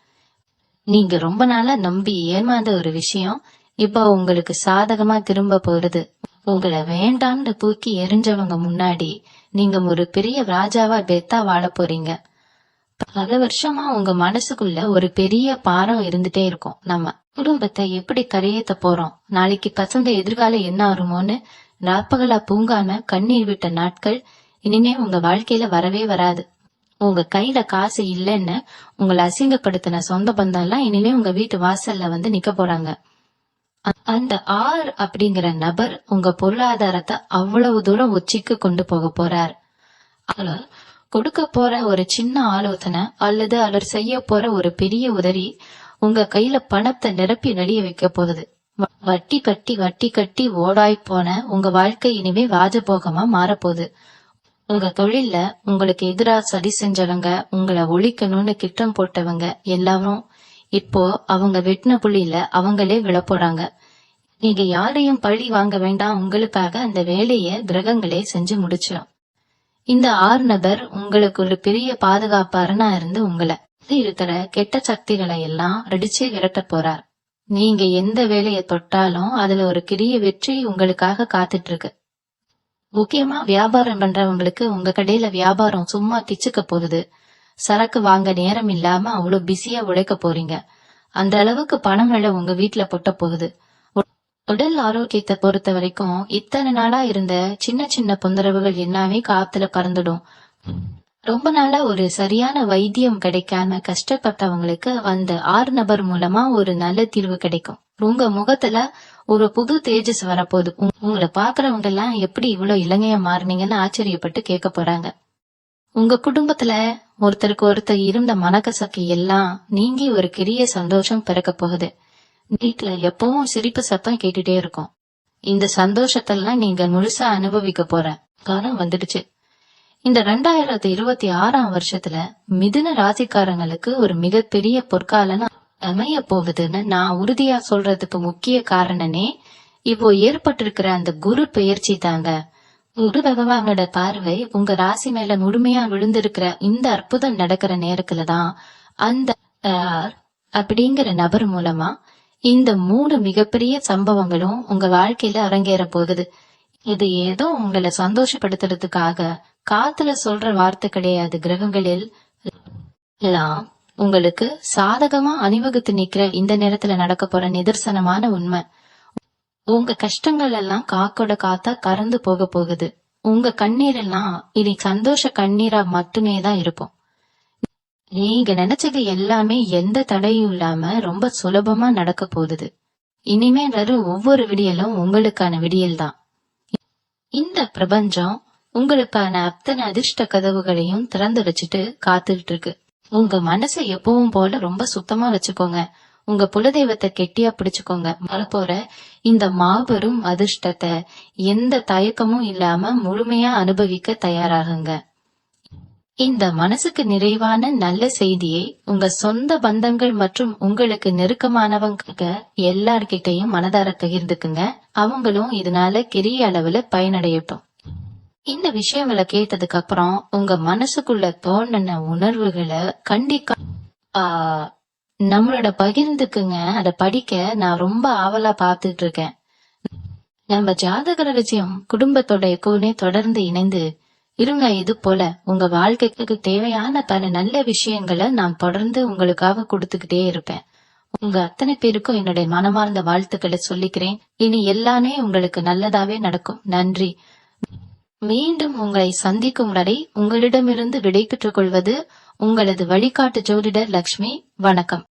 நீங்க ரொம்ப நாளா நம்பி ஏமாந்த ஒரு விஷயம் இப்ப உங்களுக்கு சாதகமா திரும்ப போறது. உங்களை வேண்டாம்னு தூக்கி எரிஞ்சவங்க முன்னாடி நீங்க ஒரு பெரிய ராஜாவா பெத்தா வாழ போறீங்க. பல வருஷமா உங்க மனசுக்குள்ள ஒரு பெரிய பாரம் இருந்துட்டே இருக்கும். நம்ம குடும்பத்தை எப்படி கரையேத்த போறோம், நாளைக்கு பசங்க எதிர்காலம் என்ன ஆகுமோன்னு நாற்பகலா தூங்காம கண்ணீர் விட்ட நாட்கள் இனிமே உங்க வாழ்க்கையில வரவே வராது. உங்க கையில காசு இல்லைன்னு உங்களை அசிங்கப்படுத்தின சொந்த பந்தம் எல்லாம் இனிமே உங்க வீட்டு வாசல்ல வந்து நிக்க போறாங்க. அந்த ஆர் அப்படிங்கிற நபர் உங்க பொருளாதாரத்தை அவ்வளவு தூரம் உச்சிக்கு கொண்டு போக போறார். அவர் கொடுக்க போற ஒரு சின்ன ஆலோசனை அல்லது அவர் செய்ய போற ஒரு பெரிய உதவி உங்க கையில பணத்தை நிரப்பி நடிய வைக்க போகுது. வட்டி கட்டி வட்டி கட்டி ஓடாய் போன உங்க வாழ்க்கை இனிமே ராஜபோகமா மாறப்போகுது. உங்க தொழில்ல உங்களுக்கு எதிரா சதி செஞ்சவங்க, உங்களை ஒழிக்கணும்னு திட்டம் போட்டவங்க எல்லாரும் இப்போ அவங்க வெட்டின புள்ளியில அவங்களே விழப்போறாங்க. நீங்க யாரையும் பழி வாங்க வேண்டாம், உங்களுக்காக அந்த வேலைய கிரகங்களே செஞ்சு முடிச்சிடும். இந்த ஆறு நபர் உங்களுக்கு ஒரு பெரிய பாதுகாப்பாரனா இருந்து உங்களை இருக்கிற கெட்ட சக்திகளை எல்லாம் அடிச்சு விரட்ட போறார். நீங்க எந்த வேலையை தொட்டாலும் அதுல ஒரு பெரிய வெற்றி உங்களுக்காக காத்துட்டு இருக்கு. முக்கியமா வியாபாரம் பண்றவங்களுக்கு உங்க கடையில வியாபாரம் சும்மா கிச்சுக்க போகுது. சரக்கு வாங்க நேரம் இல்லாம அவ்வளவு பிஸியா உழைக்க போறீங்க. அந்த அளவுக்கு பணம் வேலை உங்க வீட்டுல பொட்ட போகுது. உடல் ஆரோக்கியத்தை பொறுத்த வரைக்கும் இத்தனை நாளா இருந்த சின்ன சின்ன தொந்தரவுகள் எல்லாமே காத்துல பறந்துடும். ரொம்ப நாளா ஒரு சரியான வைத்தியம் கிடைக்காம கஷ்டப்பட்டவங்களுக்கு அந்த ஆறு நபர் மூலமா ஒரு நல்ல தீர்வு கிடைக்கும். உங்க முகத்துல ஒரு புது தேஜஸ் வரப்போகுது. உங்களை பாக்குறவங்க எல்லாம் எப்படி இவ்வளவு இளைஞயா மாறினீங்கன்னு ஆச்சரியப்பட்டு கேட்க போறாங்க. உங்க குடும்பத்துல ஒருத்தருக்கு ஒருத்தர் இருந்த மனக்கசக்கு எல்லாம் நீங்கி ஒரு பெரிய சந்தோஷம் பிறக்க போகுது. வீட்டுல எப்பவும் சிரிப்பு சத்தம் கேட்டுட்டே இருக்கும். இந்த சந்தோஷத்தெல்லாம் நீங்க முழுசா அனுபவிக்க போற காலம் வந்துடுச்சு. இந்த 2026 வருஷத்துல மிதுன ராசிக்காரங்களுக்கு ஒரு மிகப்பெரிய பொற்காலம் அமைய போகுதுன்னு நான் உறுதியா சொல்றதுக்கு முக்கிய காரணனே இப்போ ஏற்பட்டிருக்கிற அந்த குரு பெயர்ச்சி தாங்க. குரு பகவானோட பார்வை உங்க ராசி மேல முழுமையா விழுந்திருக்கிற இந்த அற்புதம் நடக்கிற நேரத்துலதான் அந்த அப்படிங்கிற நபர் மூலமா இந்த 3 மிகப்பெரிய சம்பவங்களும் உங்க வாழ்க்கையில அரங்கேற போகுது. இது ஏதோ உங்களை சந்தோஷப்படுத்துறதுக்காக காத்துல சொல்ற வார்த்தை கிடையாது. கிரகங்களில் எல்லாம் உங்களுக்கு சாதகமா அணிவகுத்து நிக்கிற இந்த நேரத்துல நடக்க போற நிதர்சனமான உண்மை. உங்க கஷ்டங்கள் எல்லாம் காக்கோட காத்தா கறந்து போக போகுது. உங்க கண்ணீர் எல்லாம் இனி சந்தோஷ கண்ணீரா மட்டுமே தான் இருக்கும். நீங்க நினைச்சது எல்லாமே எந்த தடையும் இல்லாம ரொம்ப சுலபமா நடக்க போகுது. இனிமே வரும் ஒவ்வொரு விடியலும் உங்களுக்கான விடியல் தான். இந்த பிரபஞ்சம் உங்களுக்கான அத்தனை அதிர்ஷ்ட கதவுகளையும் திறந்து வச்சுட்டு காத்துக்கிட்டு இருக்கு. உங்க மனசை எப்பவும் போல ரொம்ப சுத்தமா வச்சுக்கோங்க. உங்க குலதெய்வத்தை கெட்டியா பிடிச்சுக்கோங்க. வரப்போற இந்த மாபெரும் அதிர்ஷ்டத்தை எந்த தயக்கமும் இல்லாம முழுமையா அனுபவிக்க தயாராகுங்க. இந்த மனசுக்கு நிறைவான நல்ல செய்தியை உங்க சொந்த பந்தங்கள் மற்றும் உங்களுக்கு நெருக்கமானவங்க எல்லார்கிட்டையும் மனதார பகிர்ந்துக்குங்க. அவங்களும் இதனால பெரிய அளவுல பயனடையட்டும். இந்த விஷயங்களை கேட்டதுக்கு அப்புறம் உங்க மனசுக்குள்ள தோணுன உணர்வுகளை கண்டிப்பா நம்மளோட பகிர்ந்துக்குங்க. அதை படிக்க நான் ரொம்ப ஆவலா பாத்துட்டு இருக்கேன். நம்ம ஜாதக ரகசியம் குடும்பத்தோட எப்பவுமே தொடர்ந்து இணைந்து இருங்க. இது போல உங்க வாழ்க்கைக்கு தேவையான பல நல்ல விஷயங்களை நான் தொடர்ந்து உங்களுக்காக கொடுத்துக்கிட்டே இருப்பேன். உங்க அத்தனை பேருக்கும் என்னுடைய மனமார்ந்த வாழ்த்துக்களை சொல்லிக்கிறேன். இனி எல்லாமே உங்களுக்கு நல்லதாவே நடக்கும். நன்றி. மீண்டும் உங்களை சந்திக்கும் வரை உங்களிடமிருந்து விடை பெற்றுக் கொள்வது உங்களது வழிகாட்டு ஜோதிடர் லக்ஷ்மி. வணக்கம்.